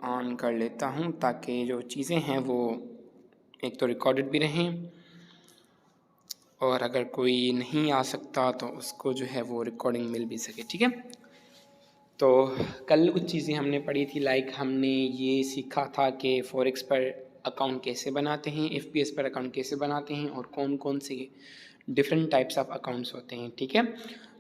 On कर लेता हूँ ताकि जो चीज़ें हैं वो एक तो रिकॉर्डेड भी रहें और अगर कोई नहीं आ सकता तो उसको जो है वो रिकॉर्डिंग मिल भी सके। ठीक है, तो कल कुछ चीज़ें हमने पढ़ी थी, लाइक हमने ये सीखा था कि फॉरेक्स पर अकाउंट कैसे बनाते हैं, एफपीएस पर अकाउंट कैसे बनाते हैं और कौन कौन से डिफरेंट टाइप्स ऑफ अकाउंट्स होते हैं। ठीक है,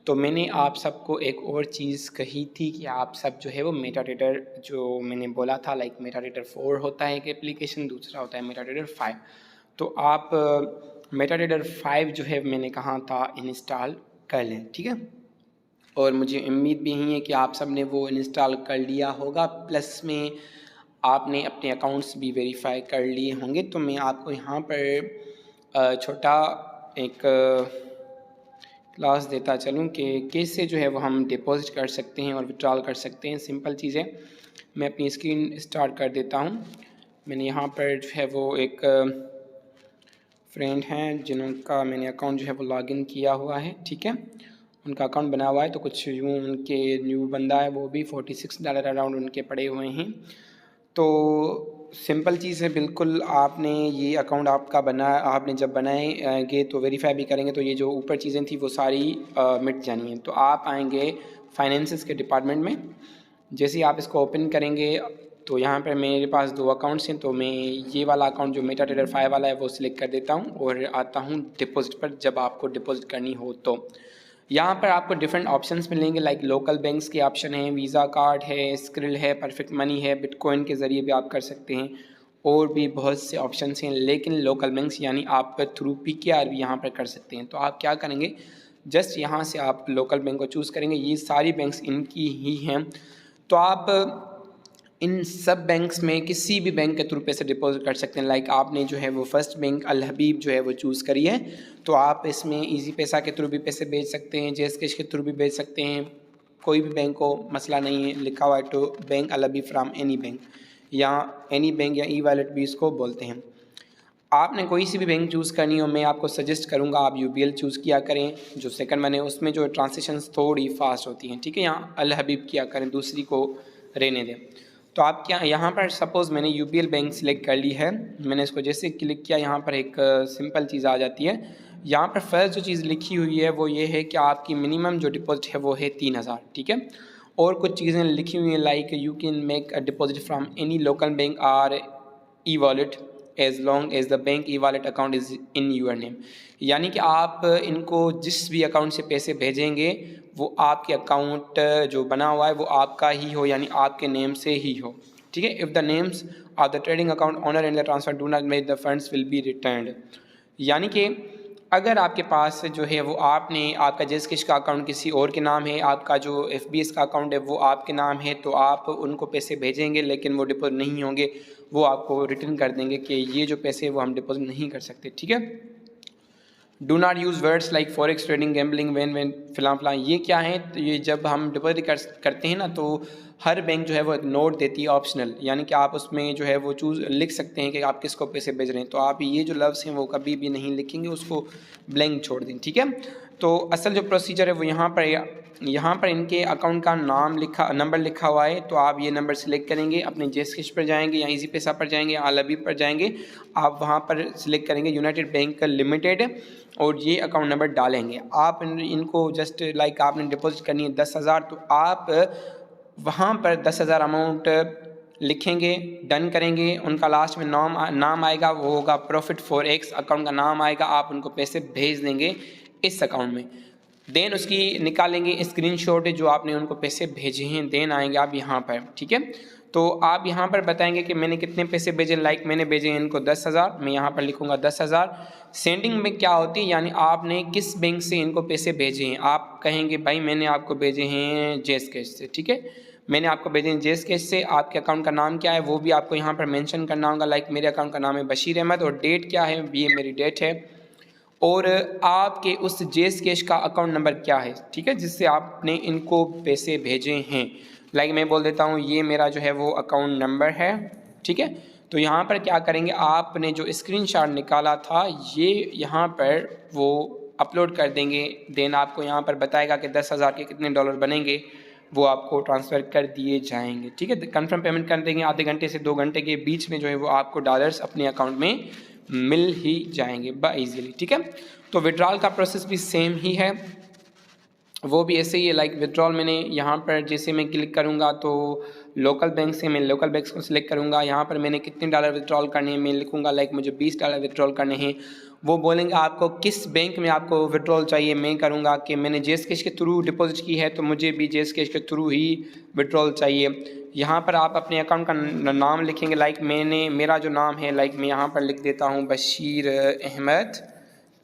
तो मैंने आप सबको एक और चीज़ कही थी कि आप सब जो है वो मेटाडेटर, जो मैंने बोला था लाइक मेटाडेटर 4 होता है एक एप्लीकेशन, दूसरा होता है मेटाडेटर 5। तो आप मेटाडेटर 5 जो है मैंने कहा था इंस्टॉल कर लें। ठीक है, और मुझे उम्मीद भी यही है कि आप सब ने वो इंस्टॉल कर लिया होगा, प्लस में आपने अपने अकाउंट्स भी वेरीफाई कर लिए होंगे। तो मैं आपको यहाँ पर छोटा एक क्लास देता चलूँ कि कैसे जो है वो हम डिपॉजिट कर सकते हैं और विड्रॉल कर सकते हैं। सिंपल चीज़ है, मैं अपनी स्क्रीन स्टार्ट कर देता हूँ। मैंने यहाँ पर जो है वो एक फ्रेंड हैं जिनका मैंने अकाउंट जो है वो लॉगिन किया हुआ है। ठीक है, उनका अकाउंट बना हुआ है, तो कुछ यूँ उनके न्यू बंदा है वो भी $46 अराउंड उनके पड़े हुए हैं। तो सिंपल चीज़ है बिल्कुल, आपने ये अकाउंट आपका आपने जब बनाएंगे तो वेरीफाई भी करेंगे तो ये जो ऊपर चीज़ें थी वो सारी मिट जानी हैं। तो आप आएंगे फाइनेंसेस के डिपार्टमेंट में, जैसे ही आप इसको ओपन करेंगे तो यहाँ पर मेरे पास 2 अकाउंट्स हैं, तो मैं ये वाला अकाउंट जो मेटाडेटर 5 वाला है वो सिलेक्ट कर देता हूँ और आता हूँ डिपॉजिट पर। जब आपको डिपॉजिट करनी हो तो यहाँ पर आपको डिफरेंट ऑप्शंस मिलेंगे, लाइक लोकल बैंक्स के ऑप्शन हैं, वीज़ा कार्ड है, स्क्रिल है, परफेक्ट मनी है, बिटकॉइन के ज़रिए भी आप कर सकते हैं, और भी बहुत से ऑप्शंस हैं। लेकिन लोकल बैंक्स यानी आप थ्रू पीकेआर भी यहाँ पर कर सकते हैं। तो आप क्या करेंगे, जस्ट यहाँ से आप लोकल बैंक को चूज़ करेंगे, ये सारी बैंक्स इनकी ही हैं। तो आप इन सब बैंक्स में किसी भी बैंक के थ्रू पैसे डिपॉजिट कर सकते हैं। लाइक आपने जो है वो फर्स्ट बैंक अल हबीब जो है वो चूज़ करी है, तो आप इसमें इजी पैसा के थ्रू भी पैसे भेज सकते हैं, जेस कैश के थ्रू भी भेज सकते हैं, कोई भी बैंक को मसला नहीं है। लिखा हुआ है तो bank Al Habib from any bank, या एनी बैंक या ई वॉलेट भी इसको बोलते हैं। आपने कोई सी भी बैंक चूज़ करनी हो, मैं आपको सजेस्ट करूंगा आप यूबीएल चूज़ किया करें, जो सेकंड बने उसमें जो ट्रांजेक्शन्स थोड़ी फास्ट होती हैं। ठीक है, यहाँ अल हबीब किया करें, दूसरी को रहने दें। तो आप क्या, यहाँ पर सपोज़ मैंने यूबीएल बैंक सिलेक्ट कर ली है, मैंने इसको जैसे क्लिक किया यहाँ पर एक सिंपल चीज़ आ जाती है। यहाँ पर फर्स्ट जो चीज़ लिखी हुई है वो ये है कि आपकी मिनिमम जो डिपॉजिट है वो है 3000। ठीक है, और कुछ चीज़ें लिखी हुई हैं like you can make a deposit from any local bank or e wallet as long as the bank e wallet account is in your name. यानी कि आप इनको जिस भी अकाउंट से पैसे भेजेंगे वो आपके अकाउंट जो बना हुआ है वो आपका ही हो, यानी आपके नेम से ही हो। ठीक है, if the names of the trading account owner and the transfer do not make the funds will be returned. यानी कि अगर आपके पास जो है वो आपने आपका जेस कैश का अकाउंट किसी और के नाम है, आपका जो एफबीएस का अकाउंट है वो आपके नाम है, तो आप उनको पैसे भेजेंगे लेकिन वो डिपॉजिट नहीं होंगे, वो आपको रिटर्न कर देंगे कि ये जो पैसे वो हम डिपॉजिट नहीं कर सकते। ठीक है, do not use words like forex trading gambling when फिलहाल ये क्या है, तो ये जब हम डिपॉजिट करते हैं ना तो हर बैंक जो है वो एक नोट देती है ऑप्शनल, यानी कि आप उसमें जो है वो चूज़ लिख सकते हैं कि आप किसको पैसे भेज रहे हैं। तो आप ये जो लफ्ज़ हैं वो कभी भी नहीं लिखेंगे, उसको ब्लैंक छोड़ दें। ठीक है, तो असल जो प्रोसीजर है वो यहाँ पर इनके अकाउंट का नंबर लिखा हुआ है, तो आप ये नंबर सेलेक्ट करेंगे, अपने जेस कैश पर जाएंगे या इजी पैसा पर जाएंगे या अल हबीब पर जाएंगे, आप वहाँ पर सिलेक्ट करेंगे यूनाइटेड बैंक लिमिटेड और ये अकाउंट नंबर डालेंगे। आप इनको जस्ट लाइक आपने डिपॉजिट करनी है 10,000, तो आप वहाँ पर 10,000 अमाउंट लिखेंगे, डन करेंगे, उनका लास्ट में नाम आएगा, वो होगा प्रॉफिट फॉर एक्स, अकाउंट का नाम आएगा, आप उनको पैसे भेज देंगे इस अकाउंट में। देन उसकी निकालेंगे स्क्रीनशॉट जो आपने उनको पैसे भेजे हैं, देन आएंगे आप यहाँ पर। ठीक है, तो आप यहाँ पर बताएंगे कि मैंने कितने पैसे भेजे, लाइक मैंने भेजे हैं इनको 10,000, मैं यहाँ पर लिखूँगा 10,000। सेंडिंग में क्या होती है, यानी आपने किस बैंक से इनको पैसे भेजे हैं, आप कहेंगे भाई मैंने आपको भेजे हैं जेस कैश से। ठीक है, मैंने आपको भेजे हैं जेस कैश से, आपके अकाउंट का नाम क्या है वो भी आपको यहाँ पर मेंशन करना होगा, लाइक मेरे अकाउंट का नाम है बशीर अहमद और डेट क्या है, ये मेरी डेट है, और आपके उस जेस कैश का अकाउंट नंबर क्या है। ठीक है, जिससे आपने इनको पैसे भेजे हैं, लाइक मैं बोल देता हूँ ये मेरा जो है वो अकाउंट नंबर है। ठीक है, तो यहाँ पर क्या करेंगे, आपने जो स्क्रीनशॉट निकाला था ये यहाँ पर वो अपलोड कर देंगे, देन आपको यहाँ पर बताएगा कि 10,000 के कितने डॉलर बनेंगे, वो आपको ट्रांसफ़र कर दिए जाएंगे। ठीक है, कंफर्म पेमेंट कर देंगे, आधे घंटे से 2 घंटे के बीच में जो है वो आपको डॉलर्स अपने अकाउंट में मिल ही जाएंगे ईजीली। ठीक है, तो विड्रॉल का प्रोसेस भी सेम ही है, वो भी ऐसे ही है। लाइक विड्रॉल मैंने यहाँ पर जैसे मैं क्लिक करूँगा तो लोकल बैंक से मैं लोकल बैंक को सिलेक्ट करूँगा। यहाँ पर मैंने कितने डॉलर विड्रॉल करने हैं मैं लिखूँगा, लाइक मुझे $20 विड्रॉल करने हैं। वो बोलेंगे आपको किस बैंक में आपको विड्रॉल चाहिए। मैं करूँगा कि मैंने जेस कैश के थ्रू डिपॉजिट की है तो मुझे भी जेस कैश के थ्रू ही विड्रॉल चाहिए। यहाँ पर आप अपने अकाउंट का नाम लिखेंगे, लाइक मेरा जो नाम है लाइक मैं यहाँ पर लिख देता हूँ बशीर अहमद।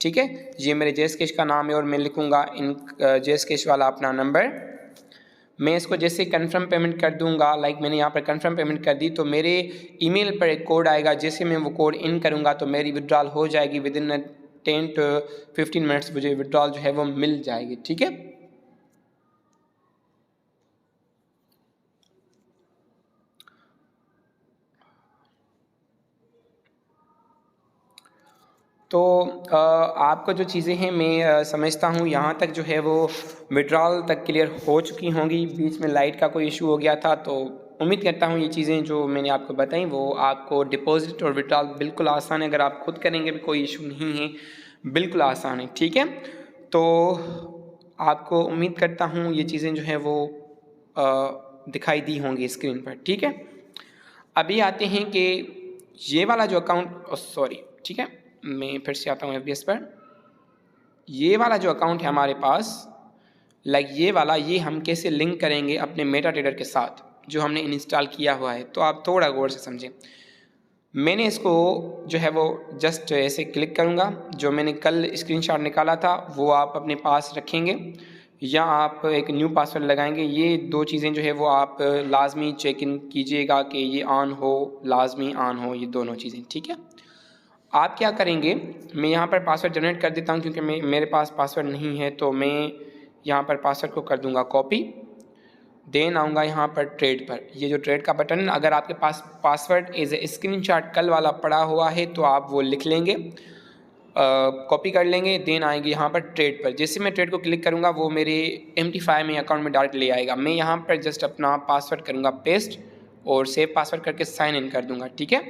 ठीक है, ये मेरे जेस कैश का नाम है और मैं लिखूँगा इन जेस कैश वाला अपना नंबर। मैं इसको जैसे कंफर्म पेमेंट कर दूंगा, लाइक मैंने यहाँ पर कंफर्म पेमेंट कर दी तो मेरे ईमेल पर एक कोड आएगा, जैसे मैं वो कोड इन करूँगा तो मेरी विड्रॉल हो जाएगी। विदिन 10 to 15 मिनट्स मुझे विड्रॉल जो है वो मिल जाएगी। ठीक है, तो आपको जो चीज़ें हैं मैं समझता हूँ यहाँ तक जो है वो विड्रॉल तक क्लियर हो चुकी होंगी। बीच में लाइट का कोई इशू हो गया था, तो उम्मीद करता हूँ ये चीज़ें जो मैंने आपको बताई वो आपको डिपॉजिट और विड्रॉल बिल्कुल आसान है। अगर आप खुद करेंगे भी कोई इशू नहीं है, बिल्कुल आसान है। ठीक है, तो आपको उम्मीद करता हूँ ये चीज़ें जो है वो दिखाई दी होंगी स्क्रीन पर। ठीक है, अभी आते हैं कि ये वाला जो अकाउंट सॉरी ठीक है, मैं फिर से आता हूँ FBS पर। ये वाला जो अकाउंट है हमारे पास, लाइक ये वाला, ये हम कैसे लिंक करेंगे अपने मेटाट्रेडर के साथ जो हमने इंस्टॉल किया हुआ है, तो आप थोड़ा गौर से समझें। मैंने इसको जो है वो जस्ट ऐसे क्लिक करूँगा, जो मैंने कल स्क्रीनशॉट निकाला था वो आप अपने पास रखेंगे या आप एक न्यू पासवर्ड लगाएंगे। ये 2 चीज़ें जो है वो आप लाजमी चेक इन कीजिएगा कि ये ऑन हो, लाजमी ऑन हो, ये दोनों चीज़ें। ठीक है, आप क्या करेंगे, मैं यहाँ पर पासवर्ड जनरेट कर देता हूँ क्योंकि मेरे पास पासवर्ड नहीं है, तो मैं यहाँ पर पासवर्ड को कर दूँगा कॉपी। देन आऊँगा यहाँ पर ट्रेड पर, ये जो ट्रेड का बटन है, अगर आपके पास पासवर्ड एज ए स्क्रीनशॉट कल वाला पड़ा हुआ है तो आप वो लिख लेंगे, कॉपी कर लेंगे। देन आएंगे यहाँ पर ट्रेड पर, जैसे मैं ट्रेड को क्लिक करूँगा वो मेरे MT5 में अकाउंट में डायरेक्ट ले आएगा। मैं यहाँ पर जस्ट अपना पासवर्ड करूँगा पेस्ट और सेव पासवर्ड करके साइन इन कर दूँगा। ठीक है,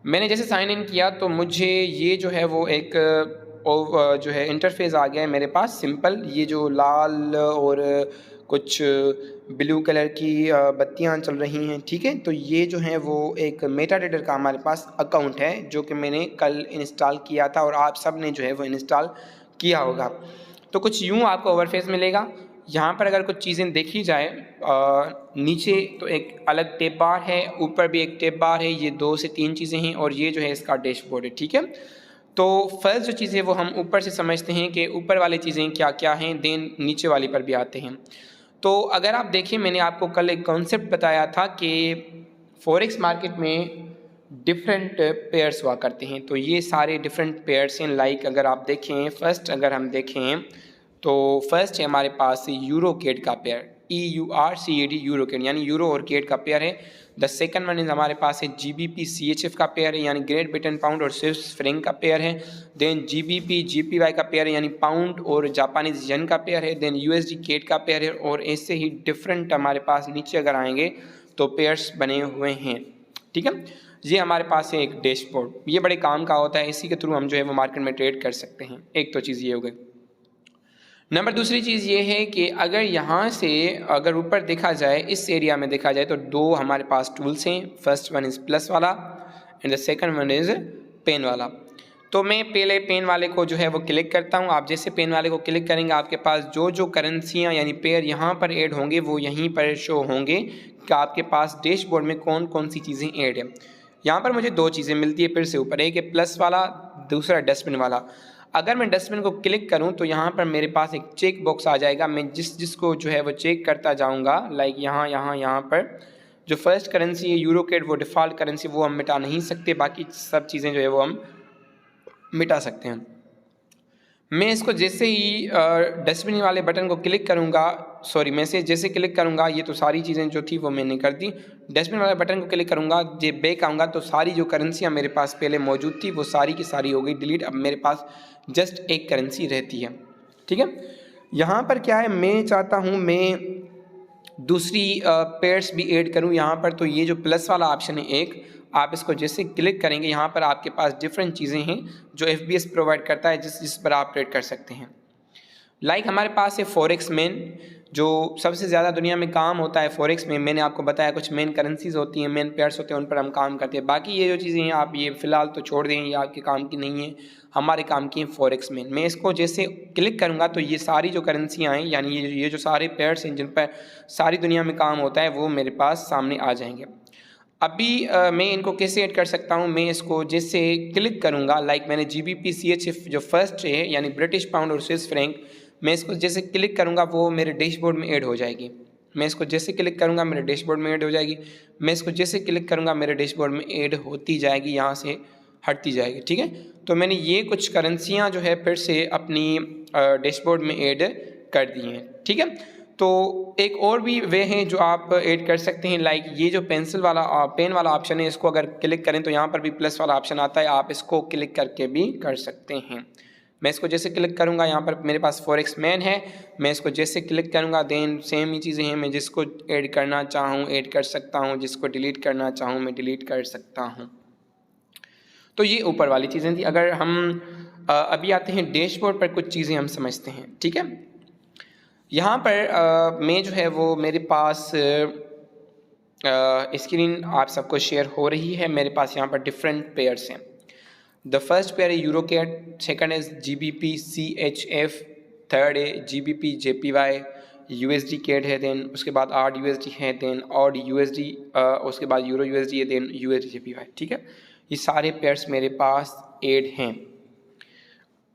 मैंने जैसे साइन इन किया तो मुझे ये जो है वो एक जो है इंटरफेस आ गया है मेरे पास सिंपल। ये जो लाल और कुछ ब्लू कलर की बत्तियां चल रही हैं। ठीक है, तो ये जो है वो एक मेटाट्रेडर का हमारे पास अकाउंट है जो कि मैंने कल इंस्टॉल किया था और आप सब ने जो है वो इंस्टॉल किया होगा। तो कुछ यूँ आपको ओवरफेस मिलेगा। यहाँ पर अगर कुछ चीज़ें देखी जाए, नीचे तो एक अलग टैब बार है, ऊपर भी एक टैब बार है, ये 2 से 3 चीज़ें हैं और ये जो है इसका डैशबोर्ड है। ठीक है, तो फर्स्ट जो चीज़ें वो हम ऊपर से समझते हैं कि ऊपर वाली चीज़ें क्या क्या हैं, देन नीचे वाली पर भी आते हैं। तो अगर आप देखिए, मैंने आपको कल एक कॉन्सेप्ट बताया था कि फॉरेक्स मार्केट में डिफरेंट पेयर्स हुआ करते हैं, तो ये सारे डिफरेंट पेयर्स हैं। लाइक अगर आप देखें, फर्स्ट अगर हम देखें तो फर्स्ट है हमारे पास यूरो केड का पेयर, EURCAD यूरो केड, यानी यूरो और केड का पेयर है। द सेकंड वन इज हमारे पास है GBP CHF का पेयर है, यानी ग्रेट ब्रिटेन पाउंड और स्विस फ्रैंक का पेयर है। देन GBP GPY का पेयर है, यानी पाउंड और जापानीज येन का पेयर है। देन USD केड का पेयर है, और ऐसे ही डिफरेंट हमारे पास नीचे अगर आएंगे तो पेयर्स बने हुए हैं। ठीक है, ये हमारे पास है एक डैशबोर्ड, ये बड़े काम का होता है, इसी के थ्रू हम जो है वो मार्केट में ट्रेड कर सकते हैं। एक तो चीज़ ये हो गई। नंबर दूसरी चीज़ ये है कि अगर यहाँ से अगर ऊपर देखा जाए, इस एरिया में देखा जाए तो 2 हमारे पास टूल्स हैं। फर्स्ट वन इज़ प्लस वाला and the second one is pen वाला। तो मैं पहले पेन वाले को जो है वो क्लिक करता हूँ। आप जैसे पेन वाले को क्लिक करेंगे, आपके पास जो जो करेंसियाँ यानी पेयर यहाँ पर ऐड होंगे वो यहीं पर शो होंगे कि आपके पास डैशबोर्ड में कौन कौन सी चीज़ें ऐड है। यहाँ पर मुझे 2 चीज़ें मिलती है फिर से ऊपर, एक है प्लस वाला, दूसरा डस्टबिन वाला। अगर मैं डस्टबिन को क्लिक करूं तो यहाँ पर मेरे पास एक चेक बॉक्स आ जाएगा। मैं जिसको जो है वो चेक करता जाऊंगा, लाइक यहाँ पर जो फर्स्ट करेंसी है यूरो केड, वो डिफ़ॉल्ट करेंसी, वो हम मिटा नहीं सकते, बाकी सब चीज़ें जो है वो हम मिटा सकते हैं। मैं इसको जैसे ही डस्टबिन वाले बटन को क्लिक करूँगा, सॉरी मैं से जैसे क्लिक करूँगा, ये तो सारी चीज़ें जो थी वो मैंने कर दी। डस्टबिन वाले बटन को क्लिक करूँगा, जब बैक आऊँगा तो सारी जो करेंसियाँ मेरे पास पहले मौजूद थी वो सारी की सारी हो गई डिलीट। अब मेरे पास जस्ट एक करेंसी रहती है। ठीक है, यहाँ पर क्या है, मैं चाहता हूँ मैं दूसरी पेयर्स भी ऐड करूँ यहाँ पर। तो ये जो प्लस वाला ऑप्शन है एक, आप इसको जैसे क्लिक करेंगे यहाँ पर आपके पास डिफरेंट चीज़ें हैं जो FBS प्रोवाइड करता है, जिस पर आप ट्रेड कर सकते हैं। लाइक हमारे पास है फॉरेक्स मेन, जो सबसे ज़्यादा दुनिया में काम होता है फॉरेक्स में। मैंने आपको बताया कुछ मेन करेंसीज होती हैं, मेन पेयर्स होते हैं, उन पर हम काम करते हैं। बाकी ये जो चीज़ें हैं आप ये फ़िलहाल तो छोड़ दें, ये आपके काम की नहीं है, हमारे काम की है फॉरेक्स मेन। मैं इसको जैसे क्लिक करूँगा तो ये सारी जो करेंसियाँ हैं, यानी ये जो सारे पेयर्स हैं जिन पर सारी दुनिया में काम होता है, वो मेरे पास सामने आ जाएंगे। अभी मैं इनको कैसे ऐड कर सकता हूँ, मैं इसको जैसे क्लिक करूँगा, लाइक मैंने GBP CHF जो फर्स्ट है यानी ब्रिटिश पाउंड और स्विस फ्रैंक, मैं इसको जैसे क्लिक करूँगा वो मेरे डैशबोर्ड में ऐड हो जाएगी। मैं इसको जैसे क्लिक करूँगा मेरे डैशबोर्ड में ऐड हो जाएगी। मैं इसको जैसे क्लिक करूँगा मेरे डैशबोर्ड में ऐड होती जाएगी, यहाँ से हटती जाएगी। ठीक है, तो मैंने ये कुछ करेंसियाँ जो है फिर से अपनी डैशबोर्ड में ऐड कर दी हैं। ठीक है, तो एक और भी वे हैं जो आप ऐड कर सकते हैं, लाइक ये जो पेंसिल वाला पेन वाला ऑप्शन है, इसको अगर क्लिक करें तो यहाँ पर भी प्लस वाला ऑप्शन आता है, आप इसको क्लिक करके भी कर सकते हैं। मैं इसको जैसे क्लिक करूँगा, यहाँ पर मेरे पास फॉरेक्स मैन है, मैं इसको जैसे क्लिक करूँगा देन सेम ही चीज़ें हैं, मैं जिसको ऐड करना चाहूँ ऐड कर सकता हूँ, जिसको डिलीट करना चाहूँ मैं डिलीट कर सकता हूँ। तो ये ऊपर वाली चीज़ें थी। अगर हम अभी आते हैं डैशबोर्ड पर, कुछ चीज़ें हम समझते हैं। ठीक है, यहाँ पर मैं जो है वो मेरे पास स्क्रीन आप सबको शेयर हो रही है। मेरे पास यहाँ पर डिफरेंट पेयर्स हैं। द फर्स्ट पेयर है यूरोकेट, second is GBP CHF, third है GBP JPY, USD कैड है, देन उसके बाद ARD USD है, देन AUD USD, उसके बाद यूरो USD है, देन USD JPY। ठीक है, ये सारे पेयर्स मेरे पास ऐड हैं।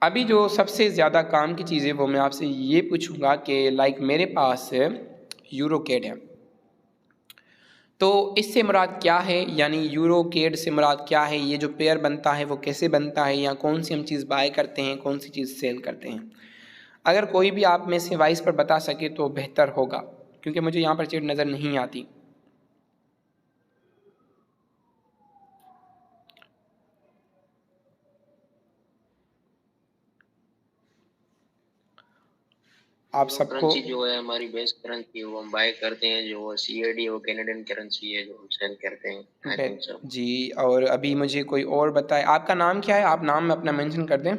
अभी जो सबसे ज़्यादा काम की चीज़ है वो मैं आपसे ये पूछूंगा कि लाइक मेरे पास यूरोकेड है, तो इससे मुराद क्या है, यानी यूरोकेड से मुराद क्या है, ये जो पेयर बनता है वो कैसे बनता है, या कौन सी हम चीज़ बाय करते हैं, कौन सी चीज़ सेल करते हैं। अगर कोई भी आप में से वाइस पर बता सके तो बेहतर होगा, क्योंकि मुझे यहाँ पर चीज़ नज़र नहीं आती। आप सबको जो है हमारी बेस करेंसी वो हम बाय करते हैं, जो CAD वो कैनेडियन करेंसी है जो हम सेल करते हैं। जी, और अभी मुझे कोई और बताए, आपका नाम क्या है, आप नाम में अपना मेंशन कर दें।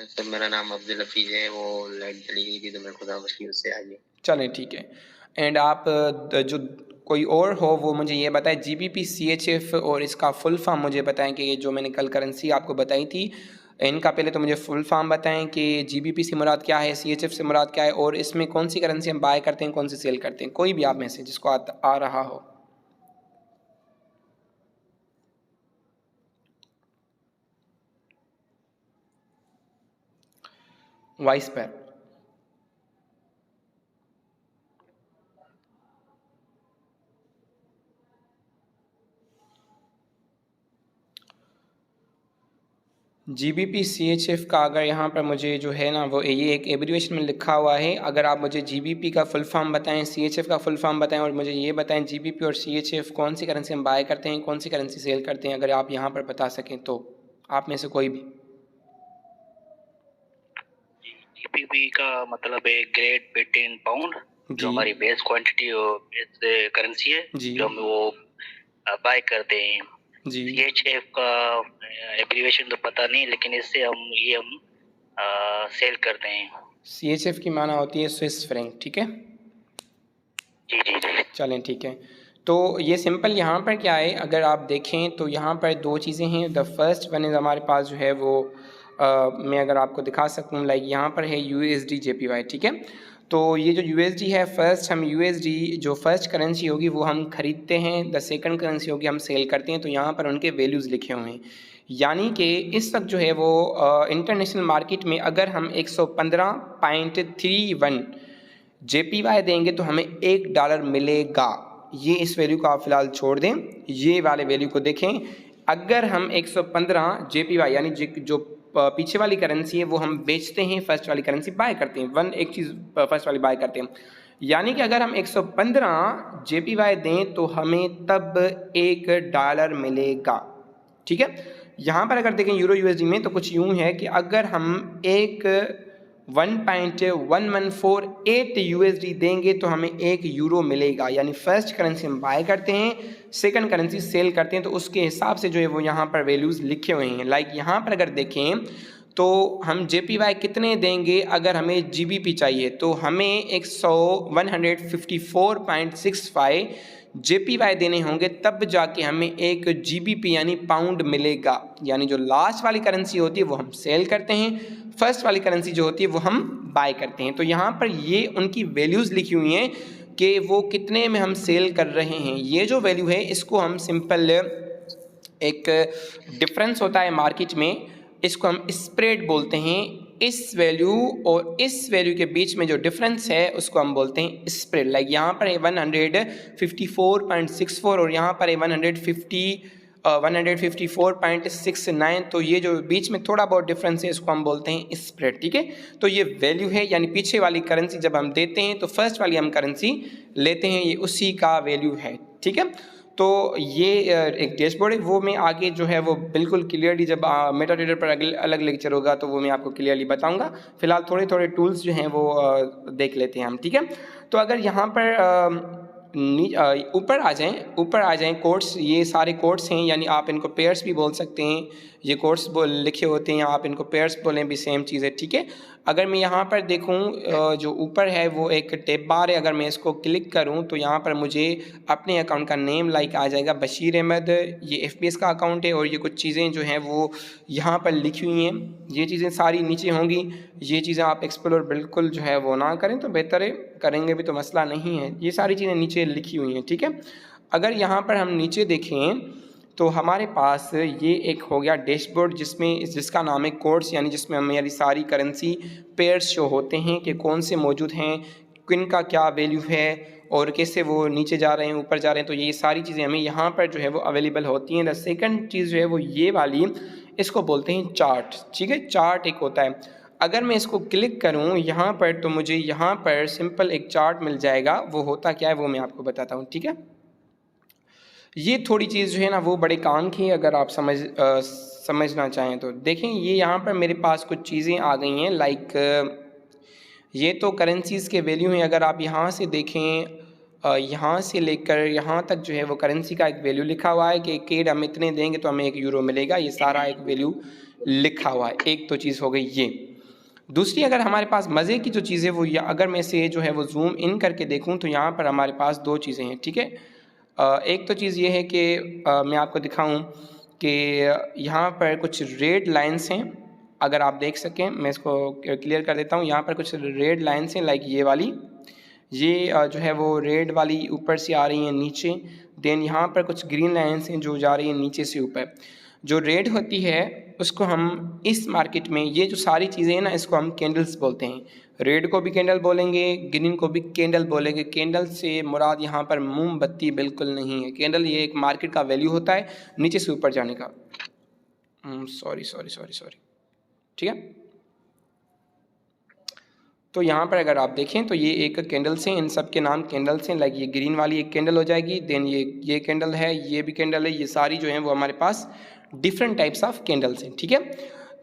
सर मेरा नाम अब्दुल हफीज है, वो लाइट चली गई थी तो मैं खुदा मुश्किल से आ गया। चलें ठीक है, एंड आप जो कोई और हो वो मुझे ये बताएं, GBP CHF और इसका फुल फॉर्म मुझे बताएं कि ये जो मैंने कल करेंसी आपको बताई थी, इनका पहले तो मुझे फुल फॉर्म बताएं कि GBP से मुराद क्या है, CHF से मुराद क्या है, और इसमें कौन सी करेंसी हम बाय करते हैं, कौन सी सेल करते हैं। कोई भी आप में से जिसको आ रहा हो। वाइस पर GBP CHF का अगर यहाँ पर मुझे जो है ना वो ये एक एब्रीवेशन में लिखा हुआ है, अगर आप मुझे GBP का फुल फॉर्म बताएं, CHF का फुल फॉर्म बताएं, और मुझे ये बताएं GBP और CHF कौन सी करेंसी हम बाय करते हैं, कौन सी करेंसी सेल करते हैं, अगर आप यहाँ पर बता सकें तो आप में से कोई भी। GBP का मतलब है ग्रेट ब्रिटेन पाउंड, जो हमारी बेस क्वांटिटी और बेस करेंसी है जो हम वो बाय करते हैं जी। CHF का एब्रीवेशन तो पता नहीं, लेकिन इससे हम सेल करते हैं। CHF की माना होती है स्विस फ्रैंक। ठीक है जी जी जी, चलें ठीक है। तो ये सिंपल यहाँ पर क्या है, अगर आप देखें तो यहाँ पर दो चीज़ें हैं। द फर्स्ट वन इज़ हमारे पास जो है वो मैं अगर आपको दिखा सकूँ, लाइक यहाँ पर है USD JPY। ठीक है, तो ये जो USD है, फर्स्ट हम USD जो फर्स्ट करेंसी होगी वो हम खरीदते हैं, द सेकंड करेंसी होगी हम सेल करते हैं। तो यहाँ पर उनके वैल्यूज़ लिखे हुए हैं, यानी कि इस वक्त जो है वो इंटरनेशनल मार्केट में अगर हम 115.31 JPY देंगे तो हमें $1 मिलेगा। ये इस वैल्यू को आप फ़िलहाल छोड़ दें, ये वाले वैल्यू को देखें। अगर हम 115 JPY यानी जो पीछे वाली करेंसी है वो हम बेचते हैं, फर्स्ट वाली करेंसी बाय करते हैं, एक चीज़ फर्स्ट वाली बाय करते हैं, यानी कि अगर हम 115 JPY दें तो हमें तब $1 मिलेगा। ठीक है, यहाँ पर अगर देखें यूरो यूएसडी में तो कुछ यूँ है कि अगर हम एक 1.1148 यूएसडी देंगे तो हमें 1 यूरो मिलेगा, यानी फर्स्ट करेंसी हम बाय करते हैं, सेकंड करेंसी सेल करते हैं, तो उसके हिसाब से जो है वो यहाँ पर वैल्यूज़ लिखे हुए हैं। लाइक यहाँ पर अगर देखें तो हम JPY कितने देंगे, अगर हमें GBP चाहिए तो हमें 154.65 JPY देने होंगे, तब जाके हमें 1 GBP यानी पाउंड मिलेगा। यानी जो लास्ट वाली करेंसी होती है वो हम सेल करते हैं, फर्स्ट वाली करेंसी जो होती है वो हम बाय करते हैं। तो यहाँ पर ये उनकी वैल्यूज़ लिखी हुई हैं कि वो कितने में हम सेल कर रहे हैं। ये जो वैल्यू है इसको हम सिंपल एक डिफरेंस होता है मार्केट में, इसको हम स्प्रेड बोलते हैं। इस वैल्यू और इस वैल्यू के बीच में जो डिफरेंस है उसको हम बोलते हैं स्प्रेड। लाइक यहाँ पर है 154.64 और यहाँ पर है 154.69, तो ये जो बीच में थोड़ा बहुत डिफरेंस है इसको हम बोलते हैं स्प्रेड। ठीक है, तो ये वैल्यू है, यानी पीछे वाली करेंसी जब हम देते हैं तो फर्स्ट वाली हम करेंसी लेते हैं, ये उसी का वैल्यू है। ठीक है, तो ये एक डैशबोर्ड है, वो मैं आगे जो है वो बिल्कुल क्लियरली जब मेटाट्रेडर पर अलग लेक्चर होगा तो वो मैं आपको क्लियरली बताऊंगा। फिलहाल थोड़े थोड़े टूल्स जो हैं वो देख लेते हैं हम। ठीक है, तो अगर यहाँ पर ऊपर आ जाएं कोड्स, ये सारे कोड्स हैं, यानी आप इनको पेयर्स भी बोल सकते हैं, ये कोड्स लिखे होते हैं, आप इनको पेयर्स बोलें भी सेम चीज़ है। ठीक है, अगर मैं यहाँ पर देखूँ जो ऊपर है वो एक टैब बार है, अगर मैं इसको क्लिक करूँ तो यहाँ पर मुझे अपने अकाउंट का नेम लाइक आ जाएगा बशीर अहमद, ये FBS का अकाउंट है और ये कुछ चीज़ें जो हैं वो यहाँ पर लिखी हुई हैं, ये चीज़ें सारी नीचे होंगी। ये चीज़ें आप एक्सप्लोर बिल्कुल जो है वो ना करें तो बेहतर है, करेंगे भी तो मसला नहीं है, ये सारी चीज़ें नीचे लिखी हुई हैं। ठीक है, अगर यहाँ पर हम नीचे देखें तो हमारे पास ये एक हो गया डैशबोर्ड जिसका नाम है कोड्स, यानी जिसमें हमारी सारी करेंसी पेयर्स शो होते हैं कि कौन से मौजूद हैं, किन का क्या वैल्यू है और कैसे वो नीचे जा रहे हैं ऊपर जा रहे हैं, तो ये सारी चीज़ें हमें यहाँ पर जो है वो अवेलेबल होती हैं। द सेकंड चीज़ जो है वो ये वाली, इसको बोलते हैं चार्ट। ठीक है, चार्ट एक होता है, अगर मैं इसको क्लिक करूँ यहाँ पर तो मुझे यहाँ पर सिंपल एक चार्ट मिल जाएगा। वो होता क्या है वो मैं आपको बताता हूँ। ठीक है, ये थोड़ी चीज़ जो है ना वो बड़े काम की है, अगर आप समझना चाहें तो देखें। ये यहाँ पर मेरे पास कुछ चीज़ें आ गई हैं, लाइक ये तो करेंसीज़ के वैल्यू हैं। अगर आप यहाँ से देखें, यहाँ से लेकर यहाँ तक जो है वो करेंसी का एक वैल्यू लिखा हुआ है कि केड हम इतने देंगे तो हमें 1 यूरो मिलेगा, ये सारा एक वैल्यू लिखा हुआ है। एक तो चीज़ हो गई ये। दूसरी, अगर हमारे पास मज़े की जो चीज़ है वो, अगर मैं इसे जो है वो जूम इन करके देखूँ तो यहाँ पर हमारे पास 2 चीज़ें हैं। ठीक है, एक तो चीज़ ये है कि मैं आपको दिखाऊं कि यहाँ पर कुछ रेड लाइंस हैं, अगर आप देख सकें, मैं इसको क्लियर कर देता हूँ। यहाँ पर कुछ रेड लाइंस हैं, लाइक ये वाली, ये जो है वो रेड वाली ऊपर से आ रही हैं नीचे। देन यहाँ पर कुछ ग्रीन लाइंस हैं जो जा रही हैं नीचे से ऊपर। जो रेड होती है उसको हम इस मार्केट में, ये जो सारी चीज़ें हैं ना, इसको हम कैंडल्स बोलते हैं। रेड को भी कैंडल बोलेंगे, ग्रीन को भी कैंडल बोलेंगे। कैंडल से मुराद यहाँ पर मोमबत्ती बिल्कुल नहीं है। कैंडल ये एक मार्केट का वैल्यू होता है नीचे से ऊपर जाने का। सॉरी। ठीक है, तो यहाँ पर अगर आप देखें तो ये एक कैंडल्स हैं, इन सब के नाम कैंडल्स हैं। लाइक ये ग्रीन वाली एक कैंडल हो जाएगी, देन ये कैंडल है, ये भी कैंडल है, ये सारी जो हैं वो हमारे पास डिफरेंट टाइप्स ऑफ कैंडल्स हैं। ठीक है,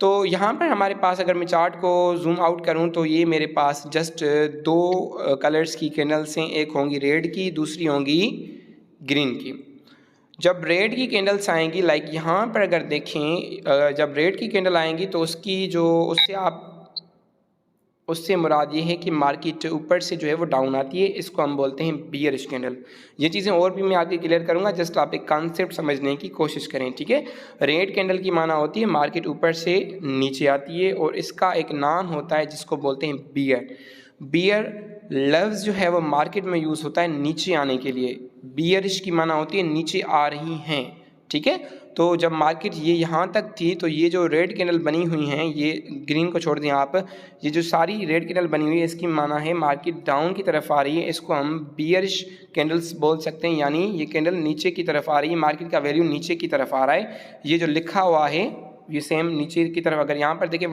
तो यहाँ पर हमारे पास अगर मैं चार्ट को जूम आउट करूँ तो ये मेरे पास जस्ट 2 कलर्स की कैंडल्स हैं, एक होंगी रेड की, दूसरी होंगी ग्रीन की। जब रेड की कैंडल्स आएंगी, लाइक यहाँ पर अगर देखें, जब रेड की कैंडल आएंगी तो उससे मुराद ये है कि मार्केट ऊपर से जो है वो डाउन आती है, इसको हम बोलते हैं बियरिश कैंडल। ये चीज़ें और भी मैं आगे क्लियर करूँगा, जस्ट आप एक कॉन्सेप्ट समझने की कोशिश करें। ठीक है, रेड कैंडल की माना होती है मार्केट ऊपर से नीचे आती है और इसका एक नाम होता है जिसको बोलते हैं बियर। बियर लफ्ज़ जो है वो मार्केट में यूज़ होता है नीचे आने के लिए। बियरिश की माना होती है नीचे आ रही हैं। ठीक है, तो जब मार्केट ये यहाँ तक थी तो ये जो रेड कैंडल बनी हुई हैं, ये ग्रीन को छोड़ दें आप, ये जो सारी रेड कैंडल बनी हुई है इसकी माना है मार्केट डाउन की तरफ आ रही है, इसको हम बियरिश कैंडल्स बोल सकते हैं। यानी ये कैंडल नीचे की तरफ आ रही है, मार्केट का वैल्यू नीचे की तरफ आ रहा है। ये जो लिखा हुआ है ये सेम नीचे की तरफ, अगर यहाँ पर देखें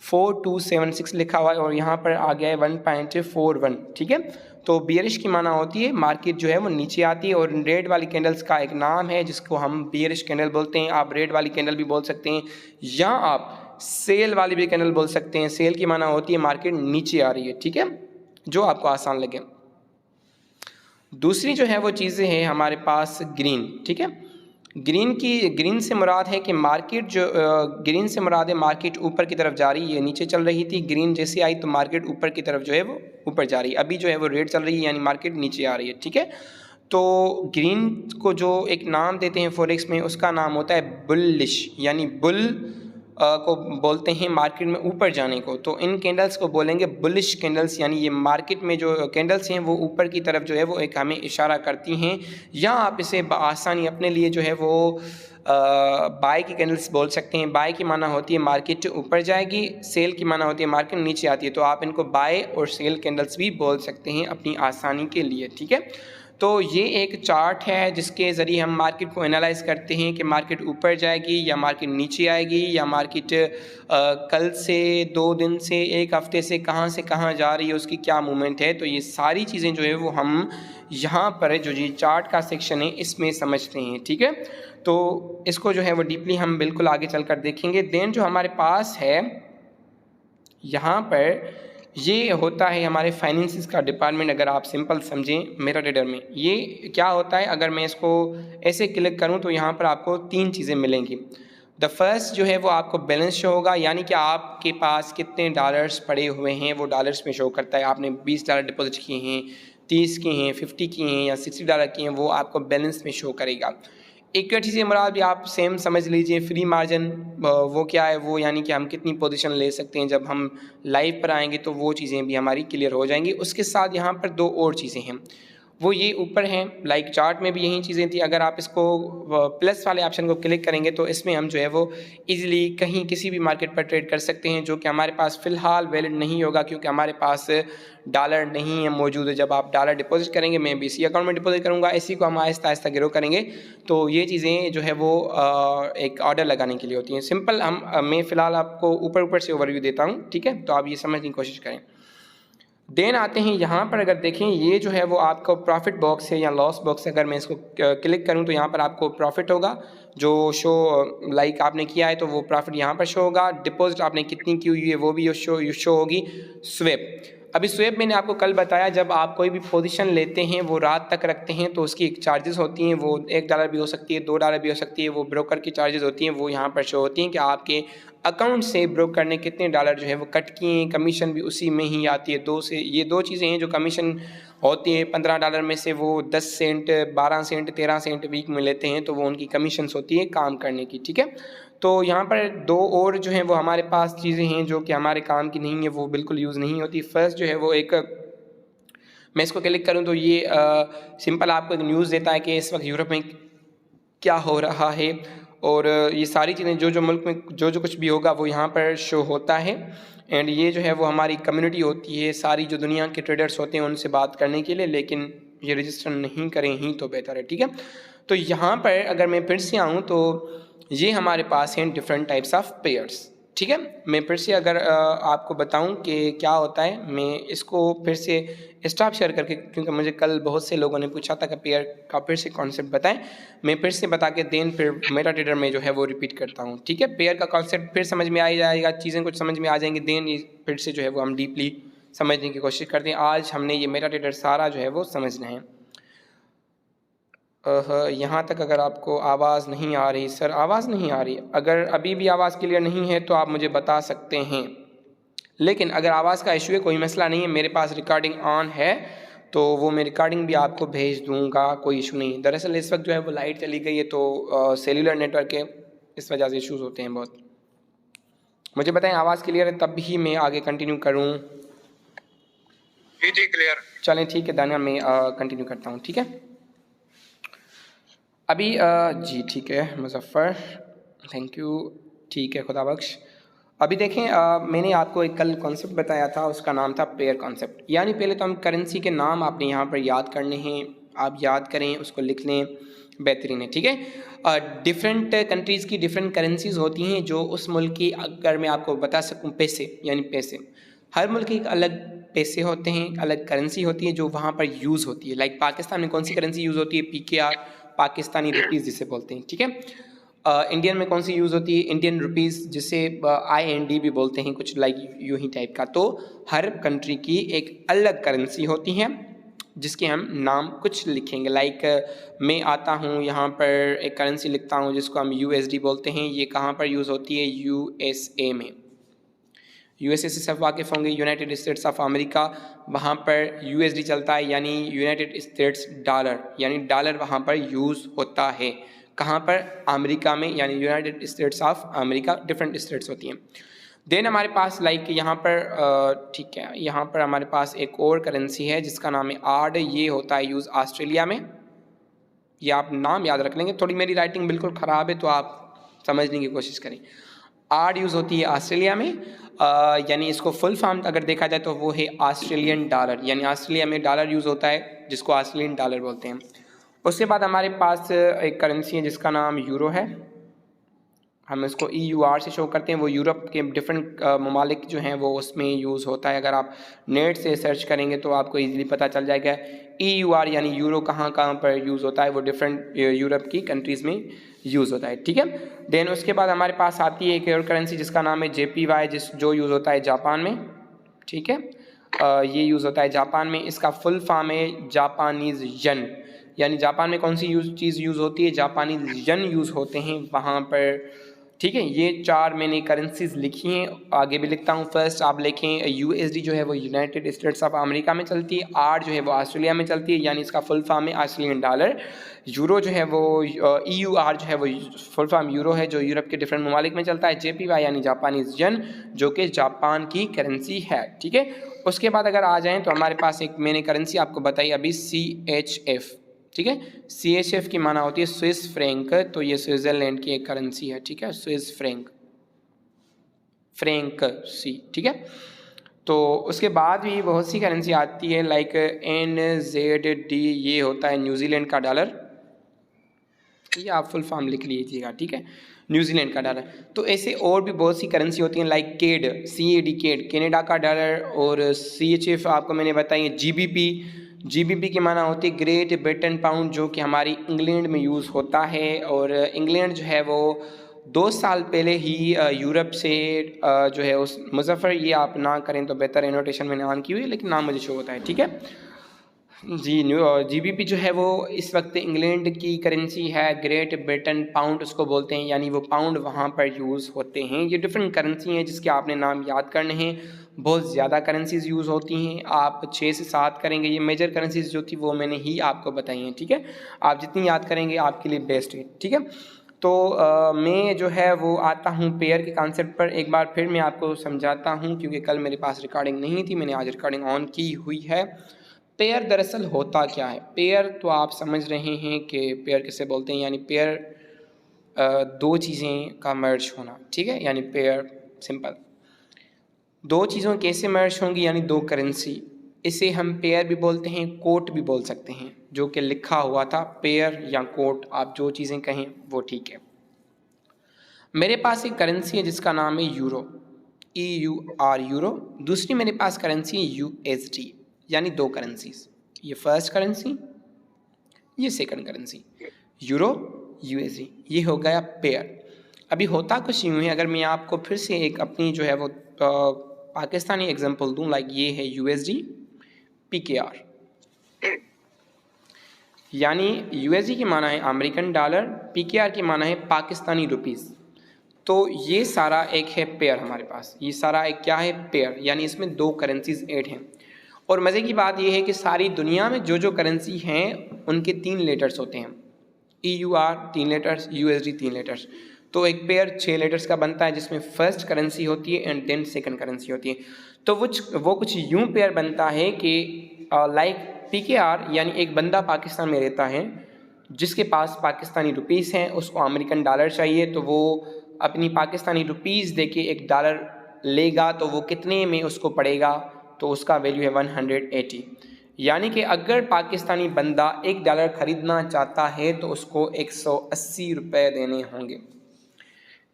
4276 लिखा हुआ है और यहाँ पर आ गया है 1.41, ठीक है। तो बियरिश की माना होती है मार्केट जो है वो नीचे आती है, और रेड वाली कैंडल्स का एक नाम है जिसको हम बियरिश कैंडल बोलते हैं। आप रेड वाली कैंडल भी बोल सकते हैं, या आप सेल वाली भी कैंडल बोल सकते हैं। सेल की माना होती है मार्केट नीचे आ रही है, ठीक है, जो आपको आसान लगे। दूसरी जो है वो चीज़ें हैं हमारे पास ग्रीन, ठीक है। ग्रीन से मुराद है कि मार्केट जो ग्रीन से मुराद है मार्केट ऊपर की तरफ जा रही है, नीचे चल रही थी, ग्रीन जैसे आई तो मार्केट ऊपर की तरफ जो है वो ऊपर जा रही है। अभी जो है वो रेड चल रही है यानी मार्केट नीचे आ रही है, ठीक है। तो ग्रीन को जो एक नाम देते हैं फॉरेक्स में, उसका नाम होता है बुलिश, यानी बुल को बोलते हैं मार्केट में ऊपर जाने को। तो इन कैंडल्स को बोलेंगे बुलिश कैंडल्स, यानी ये मार्केट में जो कैंडल्स हैं वो ऊपर की तरफ जो है वो एक हमें इशारा करती हैं, या आप इसे आसानी अपने लिए जो है वो बाय की कैंडल्स बोल सकते हैं। बाय की माना होती है मार्केट ऊपर जाएगी, सेल की माना होती है मार्केट नीचे आती है। तो आप इनको बाय और सेल कैंडल्स भी बोल सकते हैं अपनी आसानी के लिए, ठीक है। तो ये एक चार्ट है जिसके ज़रिए हम मार्केट को एनालाइज करते हैं कि मार्केट ऊपर जाएगी या मार्केट नीचे आएगी, या मार्केट कल से 2 दिन से 1 हफ्ते से कहाँ जा रही है, उसकी क्या मूवमेंट है। तो ये सारी चीज़ें जो है वो हम यहाँ पर जो ये चार्ट का सेक्शन है इसमें समझते हैं, ठीक है। तो इसको जो है वो डीपली हम बिल्कुल आगे चलकर देखेंगे। देन जो हमारे पास है यहाँ पर ये होता है हमारे फाइनेंसिस का डिपार्टमेंट। अगर आप सिंपल समझें मेरा ट्रेडर में ये क्या होता है, अगर मैं इसको ऐसे क्लिक करूं तो यहाँ पर आपको 3 चीज़ें मिलेंगी। द फर्स्ट जो है वो आपको बैलेंस शो होगा, यानी कि आपके पास कितने डॉलर्स पड़े हुए हैं वो डॉलर्स में शो करता है। आपने $20 डिपॉजिट किए हैं, 30 किए हैं, 50 किए हैं या $60 किए हैं, वो आपको बैलेंस में शो करेगा। इक्विटी से मुराद भी आप सेम समझ लीजिए। फ्री मार्जिन वो क्या है, वो यानी कि हम कितनी पोजीशन ले सकते हैं। जब हम लाइव पर आएंगे तो वो चीज़ें भी हमारी क्लियर हो जाएंगी। उसके साथ यहाँ पर 2 और चीज़ें हैं, वो ये ऊपर हैं। लाइक चार्ट में भी यही चीज़ें थी। अगर आप इसको प्लस वाले ऑप्शन को क्लिक करेंगे तो इसमें हम जो है वो इजीली कहीं किसी भी मार्केट पर ट्रेड कर सकते हैं, जो कि हमारे पास फ़िलहाल वैलिड नहीं होगा क्योंकि हमारे पास डॉलर नहीं है मौजूद है। जब आप डॉलर डिपॉजिट करेंगे, मैं भी इसी अकाउंट में डिपॉजिट करूँगा, इसी को हम आहिस्ता आहिस्ता ग्रो करेंगे। तो ये चीज़ें जो है वो एक ऑर्डर लगाने के लिए होती हैं। सिंपल मैं फ़िलहाल आपको ऊपर से ओवरव्यू देता हूँ, ठीक है। तो आप ये समझने की कोशिश करें। देन आते हैं यहाँ पर, अगर देखें ये जो है वो आपका प्रॉफिट बॉक्स है या लॉस बॉक्स है। अगर मैं इसको क्लिक करूँ तो यहाँ पर आपको प्रॉफिट होगा जो शो लाइक आपने किया है, तो वो प्रॉफिट यहाँ पर शो होगा। डिपॉजिट आपने कितनी की हुई है वो भी शो होगी। स्वेप, अभी स्वेप मैंने आपको कल बताया, जब आप कोई भी पोजीशन लेते हैं वो रात तक रखते हैं तो उसकी एक चार्जेस होती हैं। वो $1 भी हो सकती है, $2 भी हो सकती है। वो ब्रोकर की चार्जेस होती हैं, वो यहाँ पर शो होती हैं कि आपके अकाउंट से ब्रोकर ने कितने डॉलर जो है वो कट किए हैं। कमीशन भी उसी में ही आती है। ये दो चीज़ें हैं जो कमीशन होती है। $15 में से वो 10 सेंट, 12 सेंट, 13 सेंट वीक में लेते हैं, तो वो उनकी कमीशंस होती है काम करने की, ठीक है। तो यहाँ पर 2 और जो हैं वो हमारे पास चीज़ें हैं जो कि हमारे काम की नहीं है, वो बिल्कुल यूज़ नहीं होती। फर्स्ट जो है वो एक, मैं इसको क्लिक करूँ तो ये सिंपल आपको एक न्यूज़ देता है कि इस वक्त यूरोप में क्या हो रहा है, और ये सारी चीज़ें जो मुल्क में जो कुछ भी होगा वो यहाँ पर शो होता है। एंड ये जो है वो हमारी कम्युनिटी होती है, सारी जो दुनिया के ट्रेडर्स होते हैं उनसे बात करने के लिए, लेकिन ये रजिस्टर नहीं करें ही तो बेहतर है, ठीक है। तो यहाँ पर अगर मैं फिर से आऊँ तो ये हमारे पास हैं डिफरेंट टाइप्स ऑफ पेयर्स, ठीक है। मैं फिर से अगर आपको बताऊं कि क्या होता है, मैं इसको फिर से स्टॉप शेयर करके, क्योंकि मुझे कल बहुत से लोगों ने पूछा था कि पेयर का फिर से कॉन्सेप्ट बताएं, मैं फिर से बता के देन फिर मेटा ट्रेडर में जो है वो रिपीट करता हूं, ठीक है। पेयर का कॉन्सेप्ट फिर समझ में आ जाएगा, चीज़ें कुछ समझ में आ जाएंगी, देन फिर से जो है वो हम डीपली समझने की कोशिश करते हैं। आज हमने ये मेटा ट्रेडर सारा जो है वो समझना है। यहाँ तक अगर आपको आवाज़ नहीं आ रही, सर आवाज़ नहीं आ रही, अगर अभी भी आवाज़ क्लियर नहीं है तो आप मुझे बता सकते हैं। लेकिन अगर आवाज़ का इशू है, कोई मसला नहीं है, मेरे पास रिकॉर्डिंग ऑन है तो वो मैं रिकॉर्डिंग भी आपको भेज दूँगा, कोई इशू नहीं है। दरअसल इस वक्त जो है वो लाइट चली गई है तो सेलुलर नेटवर्क के इस वजह से इशूज़ होते हैं बहुत। मुझे बताएं आवाज़ क्लियर है तब ही मैं आगे कंटिन्यू करूँ। जी क्लियर। चलें ठीक है दानिया, मैं कंटिन्यू करता हूँ, ठीक है। अभी जी ठीक है मुज़फ़्फ़र, थैंक यू, ठीक है, खुदा बख्श। अभी देखें मैंने आपको एक कल कॉन्सेप्ट बताया था, उसका नाम था पेयर कॉन्सेप्ट। यानी पहले तो हम करेंसी के नाम आपने यहाँ पर याद करने हैं, आप याद करें, उसको लिख लें। बेहतरीन है, ठीक है। डिफरेंट कंट्रीज़ की डिफरेंट करेंसीज होती हैं जो उस मुल्क की, अगर मैं आपको बता सकूं, पैसे यानी पैसे, हर मुल्क की एक अलग पैसे होते हैं, अलग करेंसी होती है जो वहाँ पर यूज़ होती है। लाइक पाकिस्तान में कौन सी करेंसी यूज़ होती है? PKR, पाकिस्तानी रुपीज़ जिसे बोलते हैं, ठीक है। इंडियन में कौन सी यूज़ होती है? इंडियन रुपीज़, जिसे IND भी बोलते हैं, कुछ लाइक यूं ही टाइप का। तो हर कंट्री की एक अलग करेंसी होती है जिसके हम नाम कुछ लिखेंगे। लाइक मैं आता हूँ यहाँ पर एक करेंसी लिखता हूँ जिसको हम USD बोलते हैं। ये कहाँ पर यूज़ होती है? USA में। USA से सब वाकिफ़ होंगे, यूनाइटेड स्टेट्स ऑफ अमेरिका, वहाँ पर USD चलता है, यानी यूनाइटेड स्टेट्स डॉलर, यानी डॉलर वहाँ पर यूज़ होता है। कहाँ पर? अमेरिका में, यानी United states of America. Different states होती हैं। देन हमारे पास लाइक यहाँ पर ठीक है, यहाँ पर हमारे पास एक और करेंसी है जिसका नाम है ARD। ये होता है यूज़ ऑस्ट्रेलिया में। ये आप नाम याद रख लेंगे। थोड़ी मेरी राइटिंग बिल्कुल ख़राब है तो आप समझने की कोशिश करें। ARD यूज़ होती है ऑस्ट्रेलिया में, यानी इसको फुल फॉर्म अगर देखा जाए तो वो है ऑस्ट्रेलियन डॉलर, यानी ऑस्ट्रेलिया में डॉलर यूज़ होता है जिसको ऑस्ट्रेलियन डॉलर बोलते हैं। उसके बाद हमारे पास एक करेंसी है जिसका नाम यूरो है। हम इसको EUR से शो करते हैं। वो यूरोप के डिफरेंट ममालिक जो हैं वो उसमें यूज़ होता है। अगर आप नेट से सर्च करेंगे तो आपको इजीली पता चल जाएगा EUR यानी यूरो कहाँ कहाँ पर यूज़ होता है। वो डिफरेंट यूरोप की कंट्रीज़ में यूज़ होता है, ठीक है। देन उसके बाद हमारे पास आती है एक और करेंसी जिसका नाम है JPY, जो यूज़ होता है जापान में, ठीक है। ये यूज़ होता है जापान में। इसका फुल फॉर्म है जापानीज़ यन, यानी जापान में कौन सी चीज़ यूज़ होती है? जापानीज़ यन यूज़ होते हैं वहाँ पर, ठीक है। ये 4 मैंने करेंसीज लिखी हैं, आगे भी लिखता हूँ। फर्स्ट आप लिखें USD जो है वो यूनाइटेड स्टेट्स ऑफ अमेरिका में चलती है। ARD जो है वो ऑस्ट्रेलिया में चलती है, यानी इसका फुल फॉर्म है ऑस्ट्रेलियन डॉलर। यूरो जो है वो EUR जो है वो फुल फॉर्म यूरो है, जो यूरोप के डिफरेंट ममालिक में चलता है। JPY यानी जापानीज़ यन, जो कि जापान की करेंसी है, ठीक है। उसके बाद अगर आ जाएँ तो हमारे पास एक मैंने करेंसी आपको बताई अभी CHF, ठीक है। CHF की माना होती है स्विस फ्रैंक, तो ये स्विट्ज़रलैंड की एक करेंसी है, ठीक है। स्विस फ्रैंक, सी, ठीक है। तो उसके बाद भी बहुत सी करेंसी आती है लाइक NZD, ये होता है न्यूजीलैंड का डॉलर। ये आप फुल फॉर्म लिख लीजिएगा, ठीक है, न्यूजीलैंड का डॉलर। तो ऐसे और भी बहुत सी करेंसी होती हैं लाइक CAD, CAD कनाडा का डॉलर, और CHF आपको मैंने बताई। GBP की माना होती है ग्रेट ब्रिटेन पाउंड, जो कि हमारी इंग्लैंड में यूज़ होता है। और इंग्लैंड जो है वो 2 साल पहले ही यूरोप से जो है उस मुजफ्फर, ये आप ना करें तो बेहतर है, नोटेशन मैंने ऑन की हुई है लेकिन नाम मुझे शो होता है, ठीक है जी। GBP जो है वो इस वक्त इंग्लैंड की करेंसी है। ग्रेट ब्रिटेन पाउंड उसको बोलते हैं, यानी वो पाउंड वहाँ पर यूज़ होते हैं। ये डिफरेंट करेंसी हैं जिसके आपने नाम याद करने हैं। बहुत ज़्यादा करेंसीज यूज़ होती हैं, आप 6 से 7 करेंगे। ये मेजर करेंसीज जो थी वो मैंने ही आपको बताई हैं, ठीक है। आप जितनी याद करेंगे आपके लिए बेस्ट है, ठीक है। तो मैं जो है वो आता हूँ पेयर के कॉन्सेप्ट पर। एक बार फिर मैं आपको समझाता हूँ, क्योंकि कल मेरे पास रिकॉर्डिंग नहीं थी, मैंने आज रिकॉर्डिंग ऑन की हुई है। पेयर दरअसल होता क्या है? पेयर तो आप समझ रहे हैं कि पेयर किसे बोलते हैं, यानी पेयर दो चीज़ें का मर्ज होना, ठीक है, यानी पेयर सिंपल। दो चीज़ों कैसे मर्ज होंगी, यानी दो करेंसी, इसे हम पेयर भी बोलते हैं, कोट भी बोल सकते हैं, जो कि लिखा हुआ था। पेयर या कोट, आप जो चीज़ें कहें वो ठीक है। मेरे पास एक करेंसी है जिसका नाम है यूरो, EUR यूरो। दूसरी मेरे पास करेंसी है USD, यानी दो करेंसीज। ये फर्स्ट करेंसी, ये सेकंड करेंसी, यूरो USD, ये हो गया पेयर। अभी होता कुछ यूँ है, अगर मैं आपको फिर से एक अपनी जो है वो पाकिस्तानी एग्जांपल दूं, लाइक ये है USD PKR, यानी USD की माना है अमेरिकन डॉलर, PKR की माना है पाकिस्तानी रुपीज़। तो ये सारा एक है पेयर हमारे पास, ये सारा एक क्या है? पेयर, यानी इसमें दो करेंसीज ऐड हैं। और मज़े की बात यह है कि सारी दुनिया में जो जो करेंसी हैं उनके 3 लेटर्स होते हैं। EUR 3 letters, USD 3 letters. तो एक पेयर 6 लेटर्स का बनता है, जिसमें फर्स्ट करेंसी होती है एंड देन सेकंड करेंसी होती है। तो वो कुछ यूं पेयर बनता है कि लाइक PKR, यानी एक बंदा पाकिस्तान में रहता है जिसके पास पाकिस्तानी रुपीज़ हैं, उसको अमेरिकन डॉलर चाहिए, तो वो अपनी पाकिस्तानी रुपीज़ दे के एक डॉलर लेगा, तो वो कितने में उसको पड़ेगा? तो उसका वैल्यू है 180। यानी कि अगर पाकिस्तानी बंदा $1 ख़रीदना चाहता है तो उसको 180 रुपये देने होंगे।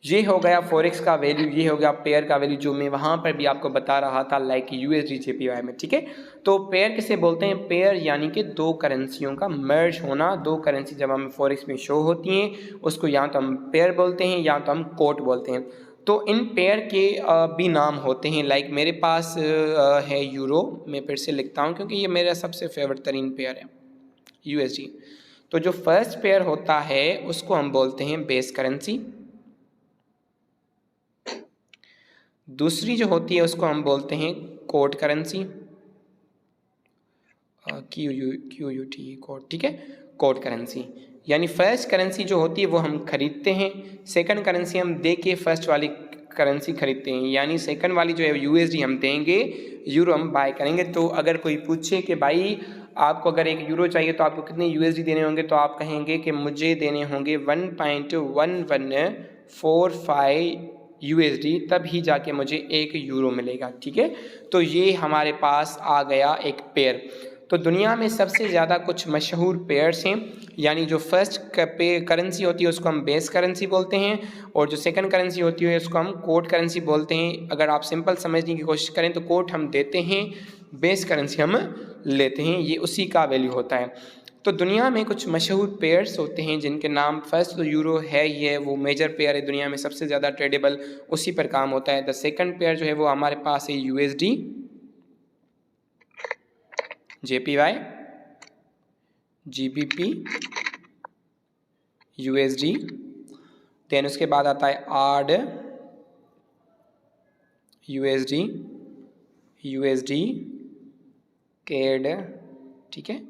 ये हो गया फॉरेक्स का वैल्यू, ये हो गया पेयर का वैल्यू जो मैं वहाँ पर भी आपको बता रहा था लाइक USD JPY में, ठीक है। तो पेयर किसे बोलते हैं? पेयर यानी कि दो करेंसियों का मर्ज होना। दो करेंसी जब हमें फॉरेक्स में शो होती हैं उसको या तो हम पेयर बोलते हैं या तो हम कोट बोलते हैं। तो इन पेयर के भी नाम होते हैं, लाइक मेरे पास है यूरो, मैं फिर से लिखता हूँ क्योंकि ये मेरा सबसे फेवरेट तरीन पेयर है USD। तो जो फर्स्ट पेयर होता है उसको हम बोलते हैं बेस करेंसी, दूसरी जो होती है उसको हम बोलते हैं कोट करेंसी, QUT कोट, ठीक है, कोट करेंसी। यानी फर्स्ट करेंसी जो होती है वो हम खरीदते हैं, सेकंड करेंसी हम दे के फर्स्ट वाली करेंसी खरीदते हैं। यानी सेकंड वाली जो है USD हम देंगे, यूरो हम बाय करेंगे। तो अगर कोई पूछे कि भाई आपको अगर 1 यूरो चाहिए तो आपको कितने USD देने होंगे, तो आप कहेंगे कि मुझे देने होंगे 1.1145 USD, तब ही जाके मुझे 1 यूरो मिलेगा, ठीक है। तो ये हमारे पास आ गया एक पेयर। तो दुनिया में सबसे ज़्यादा कुछ मशहूर पेयर्स हैं, यानी जो फर्स्ट करेंसी होती है उसको हम बेस करेंसी बोलते हैं और जो सेकंड करेंसी होती है उसको हम कोट करेंसी बोलते हैं। अगर आप सिंपल समझने की कोशिश करें तो कोट हम देते हैं, बेस करेंसी हम लेते हैं, ये उसी का वैल्यू होता है। तो दुनिया में कुछ मशहूर पेयर्स होते हैं जिनके नाम, फर्स्ट तो यूरो है, ये वो मेजर पेयर है दुनिया में सबसे ज़्यादा ट्रेडेबल, उसी पर काम होता है। द सेकंड पेयर जो है वो हमारे पास है USD JPY, GBP, USD, then उसके बाद आता है ARD, USD, CAD, ठीक है।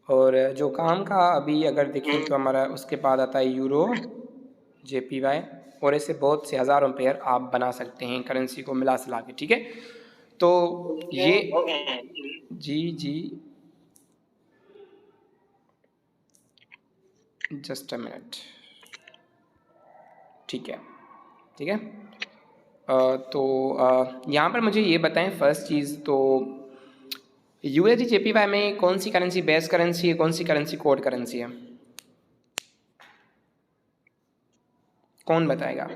और जो काम का अभी अगर देखें तो हमारा उसके बाद आता है यूरो JPY, और ऐसे बहुत से हज़ारों पेयर आप बना सकते हैं करेंसी को मिला सिला के, ठीक है। तो ये जी जस्ट अ मिनट, ठीक है। तो यहाँ पर मुझे ये बताएं फर्स्ट चीज़, तो USD JPY में कौन सी करेंसी बेस करेंसी है, कौन सी करेंसी कोड करेंसी है? कौन बताएगा?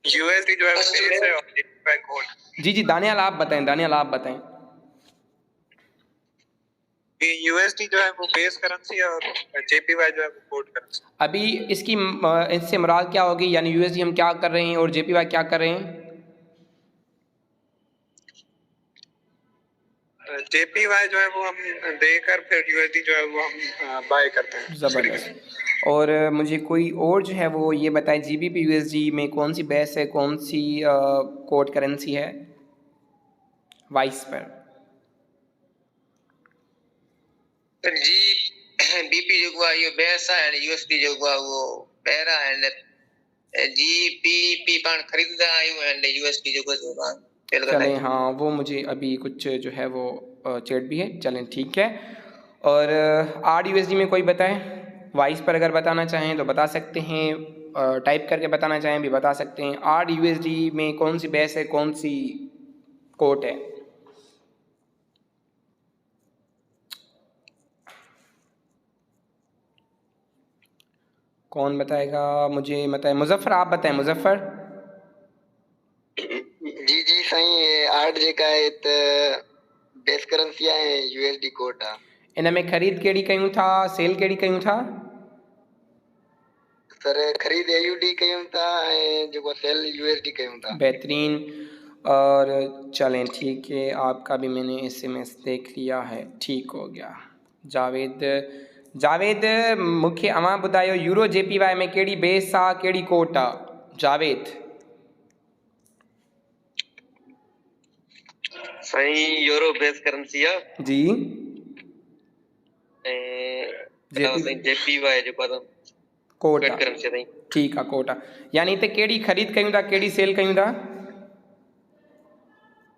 USD जो है बेस है और JPY कोड। जी दानियाल आप बताएं। USD जो है वो बेस करेंसी है और JPY जो है वो कोड करेंसी। अभी इससे मुराद क्या होगी, यानी USD हम क्या कर रहे हैं और JPY क्या कर रहे हैं? JPY जो है वो हम देकर फिर USD जो है वो हम बाय करते हैं। ज़बरदस्त। और मुझे कोई और जो है वो ये बताएं GBP USD में कौन सी बेस है, कौन सी कोड करेंसी है वाइस पर? GBP जो हुआ ये बेस है एंड USD जो हुआ वो पेरा एंड GBP पान खरीददा आयो एंड USD जो हुआ चलें, हाँ वो मुझे अभी कुछ जो है वो चैट भी है, चलें ठीक है। और ARD USD में कोई बताए, वाइस पर अगर बताना चाहें तो बता सकते हैं, टाइप करके बताना चाहें भी बता सकते हैं। ARD USD में कौन सी बेस है, कौन सी कोट है? कौन बताएगा? मुझे बताएं, मुजफ्फर आप बताएं, मुजफ्फर। जी सही आर्ट जेका है बेस करेंसी है USD कोड है। इन में खरीद केड़ी कयूं था, सेल केड़ी कयूं था? सर खरीद AUD कयूं था जो सेल USD कयूं था। बेहतरीन। और चलें ठीक है, आपका भी मैंने SMS देख लिया है, ठीक हो गया। जावेद मूंखे अवां ॿुधायो यूरो JPY में केड़ी बेस आ केड़ी कोट आ? जावेद सही यूरो बेस करेंसी है जी, JPY जो पर कोट कोट करेंसी है। ठीक है, कोट आ। यानी ते केड़ी खरीद कयूं था, केड़ी सेल कयूं था?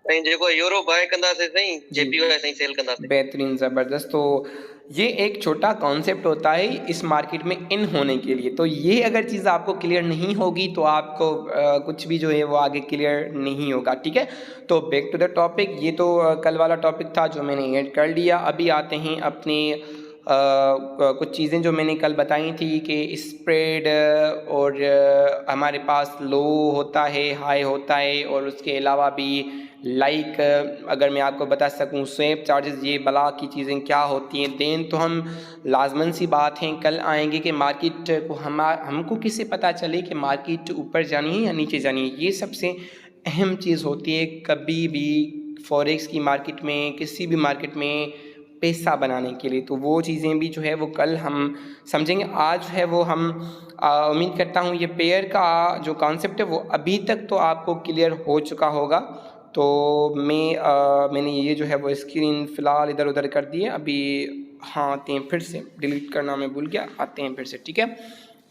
ऐं जेको यूरो बाय कंदासीं साईं JPY साईं सेल कंदासीं। बेहतरीन, ज़बरदस्त। तो ये एक छोटा कॉन्सेप्ट होता है इस मार्केट में इन होने के लिए। तो ये अगर चीज़ आपको क्लियर नहीं होगी तो आपको कुछ भी जो है वो आगे क्लियर नहीं होगा, ठीक है। तो बैक टू द टॉपिक, ये तो कल वाला टॉपिक था जो मैंने ऐड कर लिया। अभी आते हैं अपने कुछ चीज़ें जो मैंने कल बताई थी कि स्प्रेड और हमारे पास लो होता है, हाई होता है, और उसके अलावा भी लाइक अगर मैं आपको बता सकूं स्वैप चार्जेस, ये बला की चीज़ें क्या होती हैं। देन तो हम लाजमन सी बात है कल आएंगे कि मार्केट को हमको किसे पता चले कि मार्केट ऊपर जानी है या नीचे जानी है। ये सबसे अहम चीज़ होती है कभी भी फॉरेक्स की मार्केट में, किसी भी मार्केट में पैसा बनाने के लिए। तो वो चीज़ें भी जो है वो कल हम समझेंगे। आज है वो हम उम्मीद करता हूँ ये पेयर का जो कॉन्सेप्ट है वो अभी तक तो आपको क्लियर हो चुका होगा। तो मैंने ये जो है वो स्क्रीन फ़िलहाल इधर उधर कर दी है। अभी हाँ आते हैं, फिर से डिलीट करना मैं भूल गया, आते हैं फिर से, ठीक है।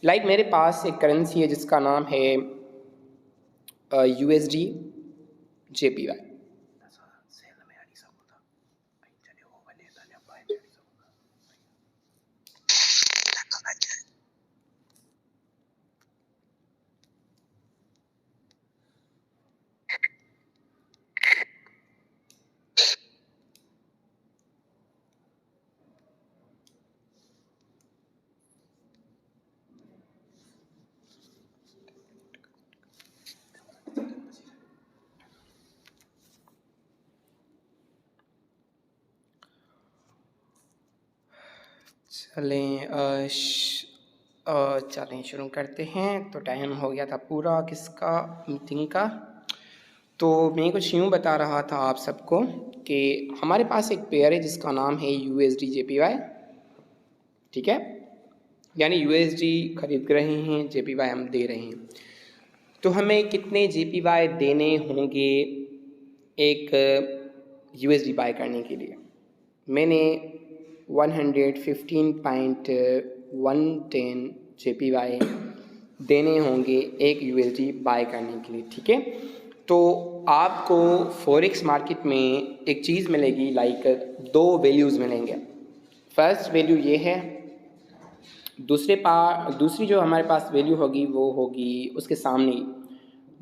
लाइक मेरे पास एक करेंसी है जिसका नाम है USD JPY। चलें शुरू करते हैं। तो टाइम हो गया था पूरा किसका, मीटिंग का। तो मैं कुछ यूँ बता रहा था आप सबको कि हमारे पास एक पेयर है जिसका नाम है USD JPY, ठीक है। यानी USD खरीद रहे हैं, JPY हम दे रहे हैं। तो हमें कितने JPY देने होंगे एक USD बाय करने के लिए? मैंने 115.110 JPY देने होंगे एक USD बाय करने के लिए, ठीक है। तो आपको फॉरेक्स मार्केट में एक चीज़ मिलेगी, लाइक दो वैल्यूज़ मिलेंगे। फर्स्ट वैल्यू ये है, दूसरी जो हमारे पास वैल्यू होगी वो होगी उसके सामने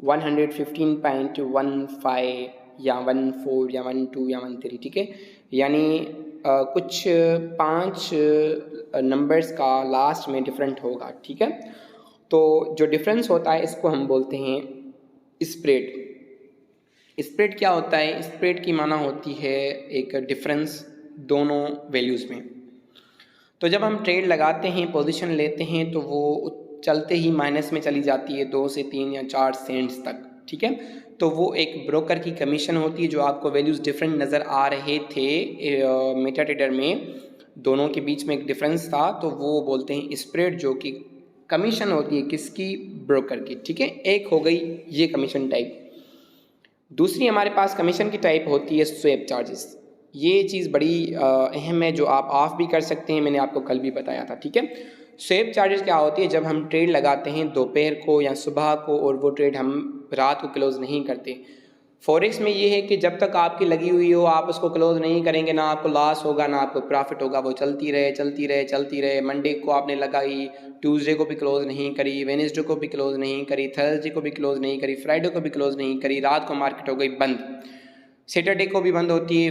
115.15 या 14 या 12 या 13, ठीक है। यानी कुछ 5 नंबर्स का लास्ट में डिफरेंट होगा, ठीक है। तो जो डिफरेंस होता है इसको हम बोलते हैं स्प्रेड। स्प्रेड क्या होता है? स्प्रेड की माना होती है एक डिफरेंस दोनों वैल्यूज़ में। तो जब हम ट्रेड लगाते हैं, पोजीशन लेते हैं, तो वो चलते ही माइनस में चली जाती है 2 से 3 या 4 सेंट्स तक, ठीक है। तो वो एक ब्रोकर की कमीशन होती है। जो आपको वैल्यूज़ डिफरेंट नज़र आ रहे थे मेटा ट्रेडर में, दोनों के बीच में एक डिफरेंस था, तो वो बोलते हैं स्प्रेड, जो कि कमीशन होती है किसकी? ब्रोकर की, ठीक है। एक हो गई ये कमीशन टाइप। दूसरी हमारे पास कमीशन की टाइप होती है स्वैप चार्जेस। ये चीज़ बड़ी अहम है जो आप ऑफ भी कर सकते हैं, मैंने आपको कल भी बताया था, ठीक है। स्वैप चार्जेस क्या होती है? जब हम ट्रेड लगाते हैं दोपहर को या सुबह को, और वो ट्रेड हम रात को क्लोज़ नहीं करते। फॉरेक्स में ये है कि जब तक आपकी लगी हुई हो आप उसको क्लोज़ नहीं करेंगे, ना आपको लॉस होगा ना आपको प्रॉफिट होगा, वो चलती रहे चलती रहे चलती रहे। मंडे को आपने लगाई, ट्यूसडे को भी क्लोज़ नहीं करी, वेडनेसडे को भी क्लोज़ नहीं करी, थर्सडे को भी क्लोज़ नहीं करी, फ्राइडे को भी क्लोज़ नहीं करी, रात को मार्केट हो गई बंद। सैटरडे को भी बंद होती है,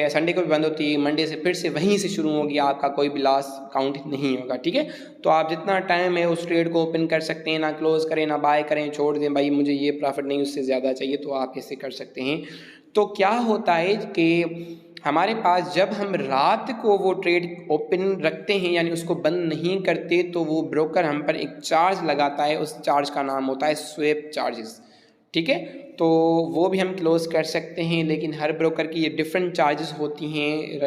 संडे को भी बंद होती है, मंडे से फिर से वहीं से शुरू होगी, आपका कोई भी लॉस काउंट नहीं होगा, ठीक है। तो आप जितना टाइम है उस ट्रेड को ओपन कर सकते हैं, ना क्लोज़ करें ना बाय करें, छोड़ दें भाई मुझे ये प्रॉफिट नहीं उससे ज़्यादा चाहिए, तो आप ऐसे कर सकते हैं। तो क्या होता है कि हमारे पास जब हम रात को वो ट्रेड ओपन रखते हैं यानी उसको बंद नहीं करते, तो वो ब्रोकर हम पर एक चार्ज लगाता है, उस चार्ज का नाम होता है स्वैप चार्जेस, ठीक है। तो वो भी हम क्लोज़ कर सकते हैं, लेकिन हर ब्रोकर की ये डिफरेंट चार्जेस होती हैं।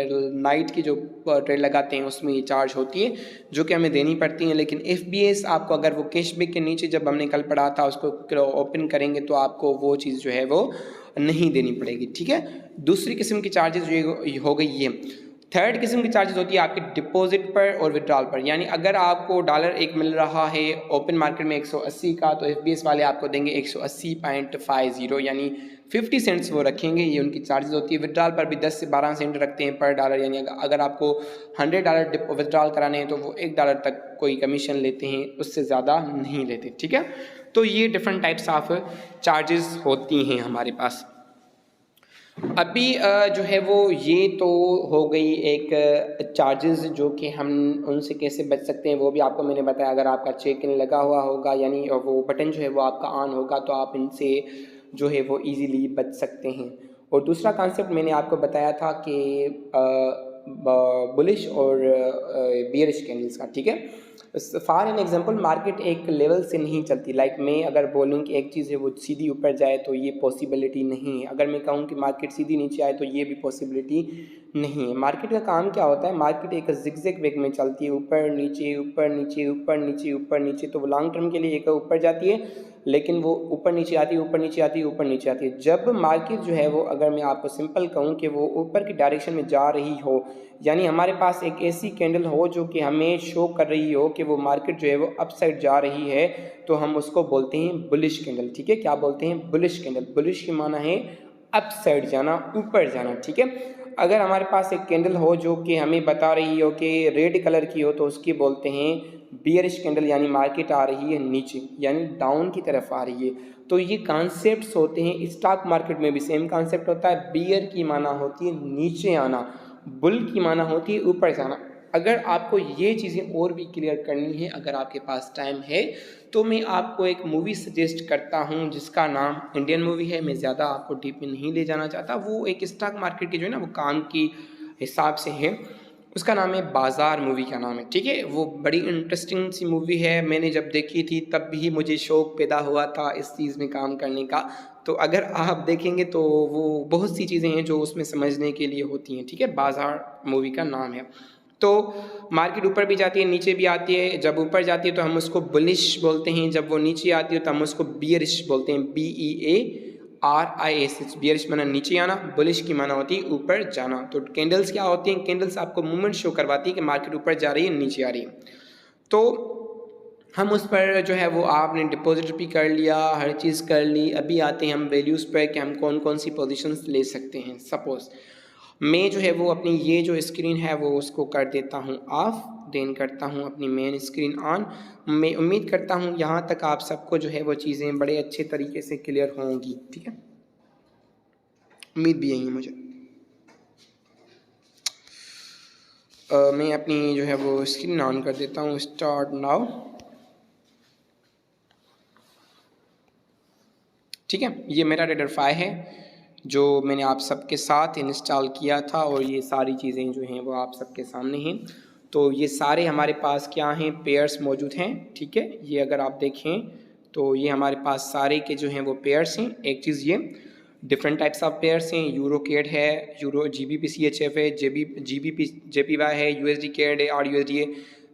नाइट की जो ट्रेड लगाते हैं उसमें ये चार्ज होती है जो कि हमें देनी पड़ती हैं। लेकिन FBS आपको अगर वो कैशबैक के नीचे, जब हमने कल पढ़ा था, उसको ओपन करेंगे तो आपको वो चीज़ जो है वो नहीं देनी पड़ेगी, ठीक है। दूसरी किस्म की चार्जेस हो गई ये। थर्ड किस्म की चार्जेस होती है आपके डिपॉजिट पर और विड्रॉल पर, यानी अगर आपको डॉलर एक मिल रहा है ओपन मार्केट में 180 का, तो FBS वाले आपको देंगे 180.50, यानी 50 सेंट्स वो रखेंगे, ये उनकी चार्जेस होती है। विड्रॉल पर भी 10 से 12 सेंट रखते हैं पर डॉलर, यानी अगर आपको $100 विड्रॉल कराने हैं तो वो $1 तक कोई कमीशन लेते हैं, उससे ज़्यादा नहीं लेते, ठीक है। तो ये डिफरेंट टाइप्स ऑफ चार्जेस होती हैं हमारे पास। अभी जो है वो ये तो हो गई एक चार्जेस जो कि हम उनसे कैसे बच सकते हैं, वो भी आपको मैंने बताया। अगर आपका चेक इन लगा हुआ होगा, यानी वो बटन जो है वो आपका ऑन होगा, तो आप इनसे जो है वो इजीली बच सकते हैं। और दूसरा कॉन्सेप्ट मैंने आपको बताया था कि बुलिश और बियरिश कैंडल्स का, ठीक है। फॉर एन एग्जांपल, मार्केट एक लेवल से नहीं चलती। लाइक मैं अगर बोलूँ कि एक चीज़ है वो सीधी ऊपर जाए तो ये पॉसिबिलिटी नहीं है। अगर मैं कहूँ कि मार्केट सीधी नीचे आए तो ये भी पॉसिबिलिटी नहीं है। मार्केट का काम क्या होता है, मार्केट एक जिगजैग वेग में चलती है, ऊपर नीचे ऊपर नीचे ऊपर नीचे ऊपर नीचे। तो वो लॉन्ग टर्म के लिए एक ऊपर जाती है, लेकिन वो ऊपर नीचे आती है, ऊपर नीचे आती है, ऊपर नीचे आती है। जब मार्केट जो है वो, अगर मैं आपको सिंपल कहूँ कि वो ऊपर की डायरेक्शन में जा रही हो, यानी हमारे पास एक ऐसी कैंडल हो जो कि हमें शो कर रही हो कि वो मार्केट जो है वो अप साइड जा रही है, तो हम उसको बोलते हैं बुलिश कैंडल, ठीक है। क्या बोलते हैं? Bullish candle. बुलिश की माना है अप साइड जाना, ऊपर जाना, ठीक है। अगर हमारे पास एक कैंडल हो जो कि हमें बता रही हो कि रेड कलर की हो, तो उसकी बोलते हैं बियरिश कैंडल, यानी मार्केट आ रही है नीचे, यानी डाउन की तरफ आ रही है। तो ये कॉन्सेप्ट्स होते हैं। स्टॉक मार्केट में भी सेम कॉन्सेप्ट होता है। बियर की माना होती है नीचे आना, बुल की माना होती है ऊपर जाना। अगर आपको ये चीज़ें और भी क्लियर करनी है, अगर आपके पास टाइम है, तो मैं आपको एक मूवी सजेस्ट करता हूँ जिसका नाम, इंडियन मूवी है, मैं ज़्यादा आपको डीप में नहीं ले जाना चाहता। वो एक स्टॉक मार्केट की जो है ना वो काम की हिसाब से है। उसका नाम है बाज़ार, मूवी का नाम है, ठीक है। वो बड़ी इंटरेस्टिंग सी मूवी है। मैंने जब देखी थी तब भी मुझे शौक़ पैदा हुआ था इस चीज़ में काम करने का। तो अगर आप देखेंगे तो वो बहुत सी चीज़ें हैं जो उसमें समझने के लिए होती हैं, ठीक है। बाज़ार मूवी का नाम है। तो मार्केट ऊपर भी जाती है, नीचे भी आती है। जब ऊपर जाती है तो हम उसको बुलिश बोलते हैं, जब वो नीचे आती है तो हम उसको बियरिश बोलते हैं, BEARISH। बियरिश माना नीचे आना, बुलिश की माना होती है ऊपर जाना। तो कैंडल्स क्या होती हैं? कैंडल्स आपको मूवमेंट शो करवाती है कि मार्केट ऊपर जा रही है, नीचे आ रही है। तो हम उस पर जो है वो, आपने डिपॉजिट भी कर लिया, हर चीज़ कर ली। अभी आते हैं हम वैल्यूज़ पर कि हम कौन कौन सी पोजीशंस ले सकते हैं। सपोज़ मैं जो है वो अपनी ये जो स्क्रीन है वो उसको कर देता हूँ ऑफ, देन करता हूँ अपनी मेन स्क्रीन ऑन। मैं उम्मीद करता हूँ यहाँ तक आप सबको जो है वो चीज़ें बड़े अच्छे तरीके से क्लियर होंगी, ठीक है। उम्मीद भी यही है मुझे। मैं अपनी जो है वो स्क्रीन ऑन कर देता हूँ, स्टार्ट नाउ, ठीक है। ये मेरा रेडरफाई है जो मैंने आप सबके साथ इंस्टॉल किया था, और ये सारी चीज़ें जो हैं वो आप सबके सामने हैं। तो ये सारे हमारे पास क्या हैं, पेयर्स मौजूद हैं, ठीक है। ये अगर आप देखें तो ये हमारे पास सारे के जो हैं वो पेयर्स हैं। एक चीज़ ये डिफरेंट टाइप्स ऑफ पेयर्स हैं, यूरो केड है, यूरो GBP CHF है, GBP JPY है, USD केड है, RUSD है।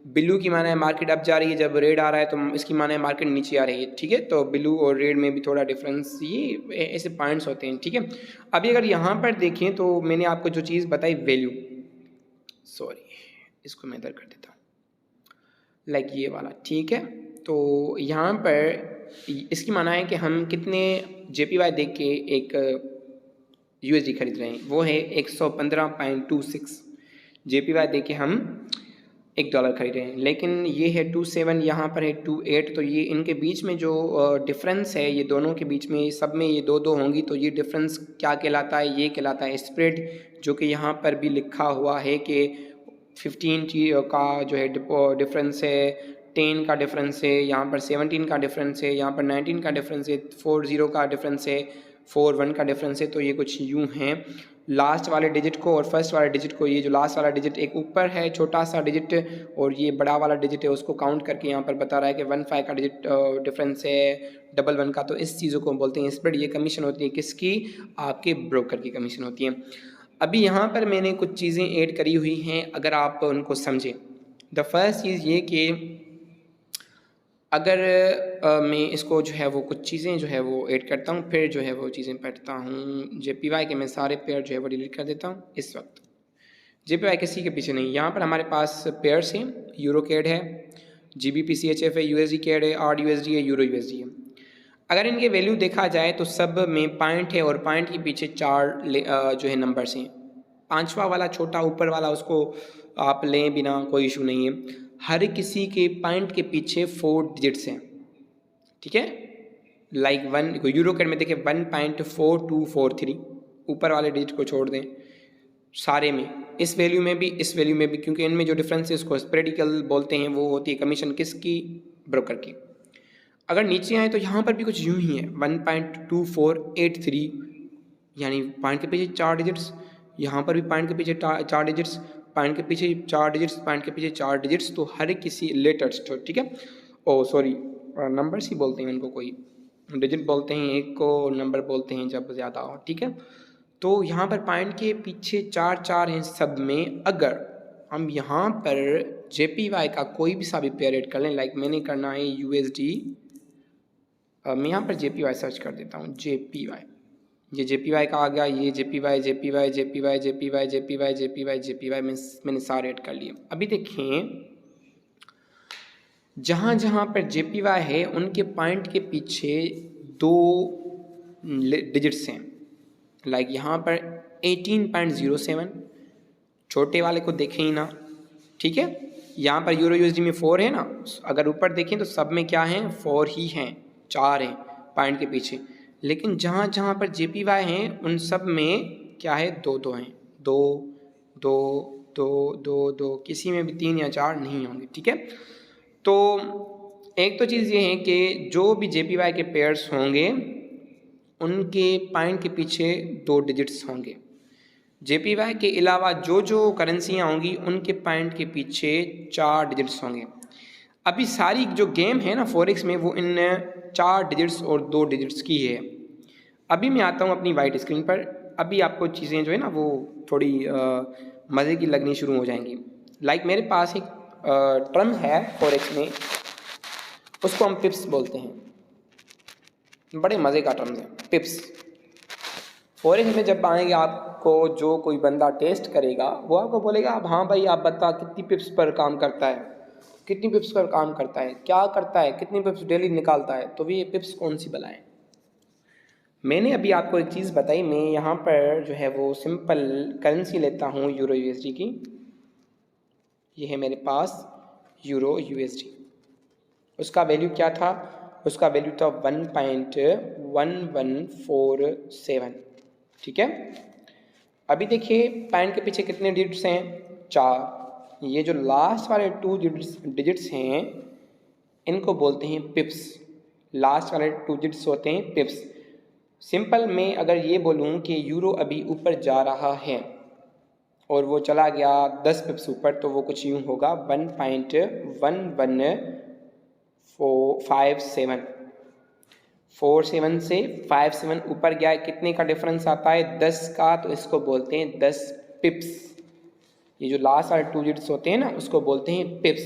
ब्लू की माना है मार्केट अप जा रही है, जब रेड आ रहा है तो इसकी माना है मार्केट नीचे आ रही है, ठीक है। तो ब्लू और रेड में भी थोड़ा डिफरेंस, ये ऐसे पॉइंट्स होते हैं, ठीक है। अभी अगर यहाँ पर देखें तो मैंने आपको जो चीज़ बताई वैल्यू, सॉरी इसको मैं इधर कर देता हूँ, लाइक ये वाला, ठीक है। तो यहाँ पर इसकी माना है कि हम कितने JPY देख के एक USD खरीद रहे हैं, वो है 115.26 JPY देख के हम $1 खरीद रहे हैं। लेकिन ये है 27, यहाँ पर है 28। तो ये इनके बीच में जो डिफरेंस है, ये दोनों के बीच में सब में ये दो होंगी, तो ये डिफरेंस क्या कहलाता है? ये कहलाता है स्प्रेड, जो कि यहाँ पर भी लिखा हुआ है कि 15 का जो है डिफरेंस है, 10 का डिफरेंस है, यहाँ पर 17 का डिफरेंस है, यहाँ पर 19 का डिफरेंस है, 40 का डिफरेंस है, 41 का डिफरेंस है। तो ये कुछ यूँ हैं। लास्ट वाले डिजिट को और फर्स्ट वाले डिजिट को, ये जो लास्ट वाला डिजिट एक ऊपर है छोटा सा डिजिट, और ये बड़ा वाला डिजिट है, उसको काउंट करके यहाँ पर बता रहा है कि 15 का डिजिट डिफरेंस है, 11 का। तो इस चीज़ों को बोलते हैं स्प्रेड। ये कमीशन होती है किसकी? आपके ब्रोकर की कमीशन होती है। अभी यहाँ पर मैंने कुछ चीज़ें ऐड करी हुई हैं, अगर आप उनको समझें। द फर्स्ट चीज़ ये कि अगर मैं इसको जो है वो कुछ चीज़ें जो है वो ऐड करता हूँ, फिर जो है वो चीज़ें पढ़ता हूँ। JPY के मैं सारे पेयर जो है वो डिलीट कर देता हूँ इस वक्त। JPY किसी के पीछे नहीं। यहाँ पर हमारे पास पेयर्स हैं, यूरो कैड है, GBP CHF है, USD कैड है, ARD USD है, यूरो USD है। अगर इनके वैल्यू देखा जाए तो सब में पॉइंट है और पॉइंट के पीछे 4 जो है नंबर्स हैं। 5वां वाला छोटा ऊपर वाला उसको आप लें बिना कोई इशू नहीं है। हर किसी के पॉइंट के पीछे 4 डिजिट्स हैं, ठीक है। लाइक यूरो कैड में देखिए 1.4243, ऊपर वाले डिजिट को छोड़ दें सारे में, इस वैल्यू में भी, इस वैल्यू में भी, क्योंकि इनमें जो डिफरेंस है उसको स्प्रेडिकल बोलते हैं, वो होती है कमीशन किसकी, ब्रोकर की। अगर नीचे आए तो यहाँ पर भी कुछ यूँ ही है 1.2483, यानी पॉइंट के पीछे 4 डिजिट्स, यहाँ पर भी पॉइंट के पीछे 4 डिजिट्स, पॉइंट के पीछे 4 डिजिट्स, पॉइंट के पीछे 4 डिजिट्स। तो हर किसी लेटर्स, ठीक है, ओ सॉरी नंबर्स ही बोलते हैं उनको, कोई डिजिट बोलते हैं एक को, नंबर बोलते हैं जब ज़्यादा हो, ठीक है। तो यहाँ पर पॉइंट के पीछे 4 हैं सब में। अगर हम यहाँ पर JPY का कोई भी सा भी पेयर ऐड कर लें, लाइक मैंने करना है USD, मैं यहाँ पर JPY सर्च कर देता हूँ, JPY, ये JPY का आ गया, ये JPY मैंने सारे ऐड कर लिए। अभी देखें जहाँ जहाँ पर JPY है उनके पॉइंट के पीछे 2 डिजिट्स हैं, लाइक यहाँ पर 18.07, छोटे वाले को देखें ही ना, ठीक है। यहाँ पर यूरो USD में 4 है ना, अगर ऊपर देखें तो सब में क्या हैं, 4 ही हैं, 4 हैं पॉइंट के पीछे। लेकिन जहाँ जहाँ पर JPY हैं उन सब में क्या है, 2 हैं, 2, किसी में भी 3 या 4 नहीं होंगे, ठीक है। तो एक तो चीज़ ये है कि जो भी JPY के पेयर्स होंगे उनके पॉइंट के पीछे 2 डिजिट्स होंगे। JPY के अलावा जो जो करेंसियाँ होंगी उनके पॉइंट के पीछे 4 डिजिट्स होंगे। अभी सारी जो गेम है ना फॉरेक्स में, वो इन 4 डिजिट्स और 2 डिजिट्स की है। अभी मैं आता हूँ अपनी वाइट स्क्रीन पर, अभी आपको चीज़ें जो है ना वो थोड़ी मज़े की लगनी शुरू हो जाएंगी। लाइक मेरे पास एक टर्म है फॉरेक्स में, उसको हम पिप्स बोलते हैं, बड़े मज़े का टर्म है पिप्स। फॉरेक्स में जब आएंगे आपको जो कोई बंदा टेस्ट करेगा वो आपको बोलेगा, अब हाँ भाई आप बता कितनी पिप्स पर काम करता है, कितनी पिप्स पर काम करता है, क्या करता है, कितनी पिप्स डेली निकालता है, तो ये पिप्स कौन सी बनाए। मैंने अभी आपको एक चीज़ बताई, मैं यहाँ पर जो है वो सिंपल करेंसी लेता हूँ यूरो USD की, ये है मेरे पास यूरो USD। उसका वैल्यू क्या था, उसका वैल्यू था 1.1147, ठीक है। अभी देखिए पॉइंट के पीछे कितने डिजिट्स हैं, 4। ये जो लास्ट वाले 2 डिजिट्स हैं इनको बोलते हैं पिप्स, लास्ट वाले 2 डिजिट्स होते हैं पिप्स। सिंपल मैं अगर ये बोलूँ कि यूरो अभी ऊपर जा रहा है और वो चला गया 10 पिप्स ऊपर, तो वो कुछ यूँ होगा 1.1147 से 57 ऊपर गया है, कितने का डिफरेंस आता है, 10 का, तो इसको बोलते हैं 10 पिप्स। ये जो लास्ट वाले 2 डिजिट्स होते हैं ना उसको बोलते हैं पिप्स।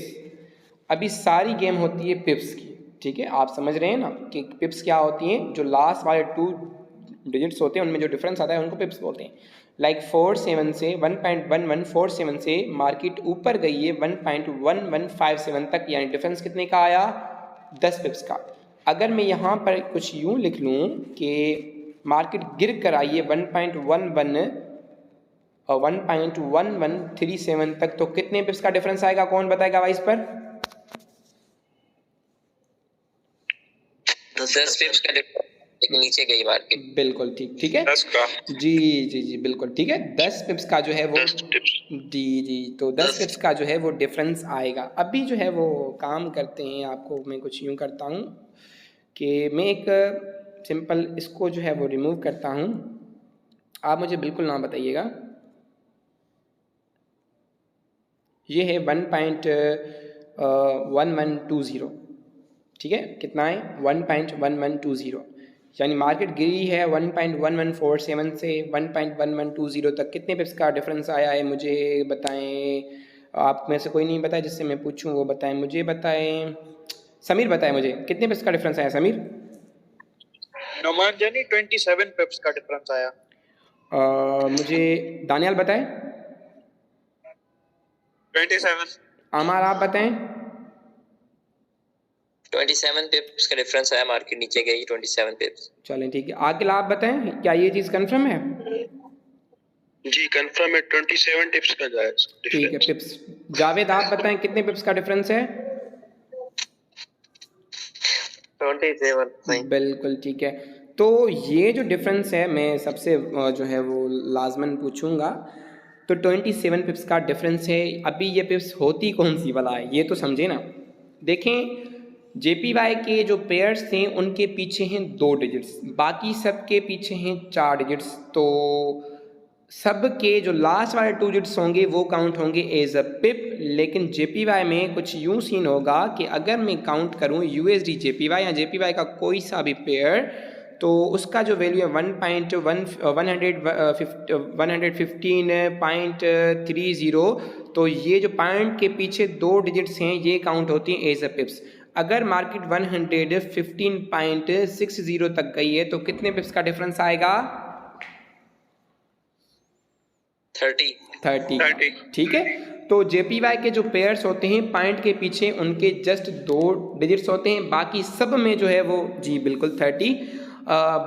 अभी सारी गेम होती है पिप्स की, ठीक है, आप समझ रहे हैं ना कि पिप्स क्या होती हैं, जो लास्ट वाले 2 डिजिट्स होते हैं उनमें जो डिफरेंस आता है उनको पिप्स बोलते हैं। लाइक 47 से 1.1147 से मार्केट ऊपर गई है 1.1157 तक, यानी डिफरेंस कितने का आया, 10 पिप्स का। अगर मैं यहाँ पर कुछ यूँ लिख लूँ कि मार्केट गिर कर आई है 1.1137 तक, तो कितने पिप्स का डिफरेंस आएगा, कौन बताएगा भाई इस पर। 10 पिप्स का डिफरेंस, लेकिन नीचे गई मार्केट। बिल्कुल ठीक, ठीक है 10 का, जी बिल्कुल ठीक है, 10 पिप्स का जो है वो, जी तो 10 पिप्स का जो है वो डिफरेंस आएगा। अभी जो है वो काम करते हैं, आपको मैं कुछ यूँ करता हूँ कि मैं एक सिंपल इसको जो है वो रिमूव करता हूँ, आप मुझे बिल्कुल ना बताइएगा। ये है 1.1120, ठीक है, कितना है 1.1120, यानी मार्केट गिरी है 1.1147 से 1.1120 तक। कितने पिप्स का डिफरेंस आया है मुझे बताएं, आप में से कोई नहीं बताए जिससे मैं पूछूं वो बताएं, मुझे बताएं, समीर बताएं मुझे कितने पिप्स का डिफरेंस आया। समीर, नोमान जानी 27 पिप्स का डिफरेंस आया। मुझे दानियाल बताएं। 27। अमर आप बताएं। 27 पिप्स का डिफरेंस है, मार्केट नीचे गई 27 पिप्स। चलें ठीक है, आकिल आप बताएं, क्या ये चीज़ कंफर्म है? जी कंफर्म है, 27 टिप्स का जायज ठीक है पिप्स। जावेद आप बताएं कितने पिप्स का डिफरेंस है? 27। बिल्कुल ठीक है। तो ये जो डिफरेंस है मैं सबसे जो है वो लाजमन पूछूंगा, तो 27 पिप्स का डिफरेंस है। अभी ये पिप्स होती कौन सी वाला है ये तो समझे ना। देखें JPY के जो पेयर्स थे उनके पीछे हैं 2 डिजिट्स, बाकी सब के पीछे हैं 4 डिजिट्स। तो सब के जो लास्ट वाले 2 डिजिट्स होंगे वो काउंट होंगे एज अ पिप। लेकिन JPY में कुछ यूँ सीन होगा कि अगर मैं काउंट करूँ USD JPY या JPY का कोई सा भी पेयर, तो उसका जो वैल्यू है 115.30, तो ये जो पॉइंट के पीछे 2 डिजिट्स हैं ये काउंट होती हैं एज अ पिप्स। अगर मार्केट 115.60 तक गई है तो कितने पिप्स का डिफरेंस आएगा? 30। ठीक है। तो JPY के जो पेयर्स होते हैं पॉइंट के पीछे उनके जस्ट 2 डिजिट्स होते हैं, बाकी सब में जो है वो जी बिल्कुल 30,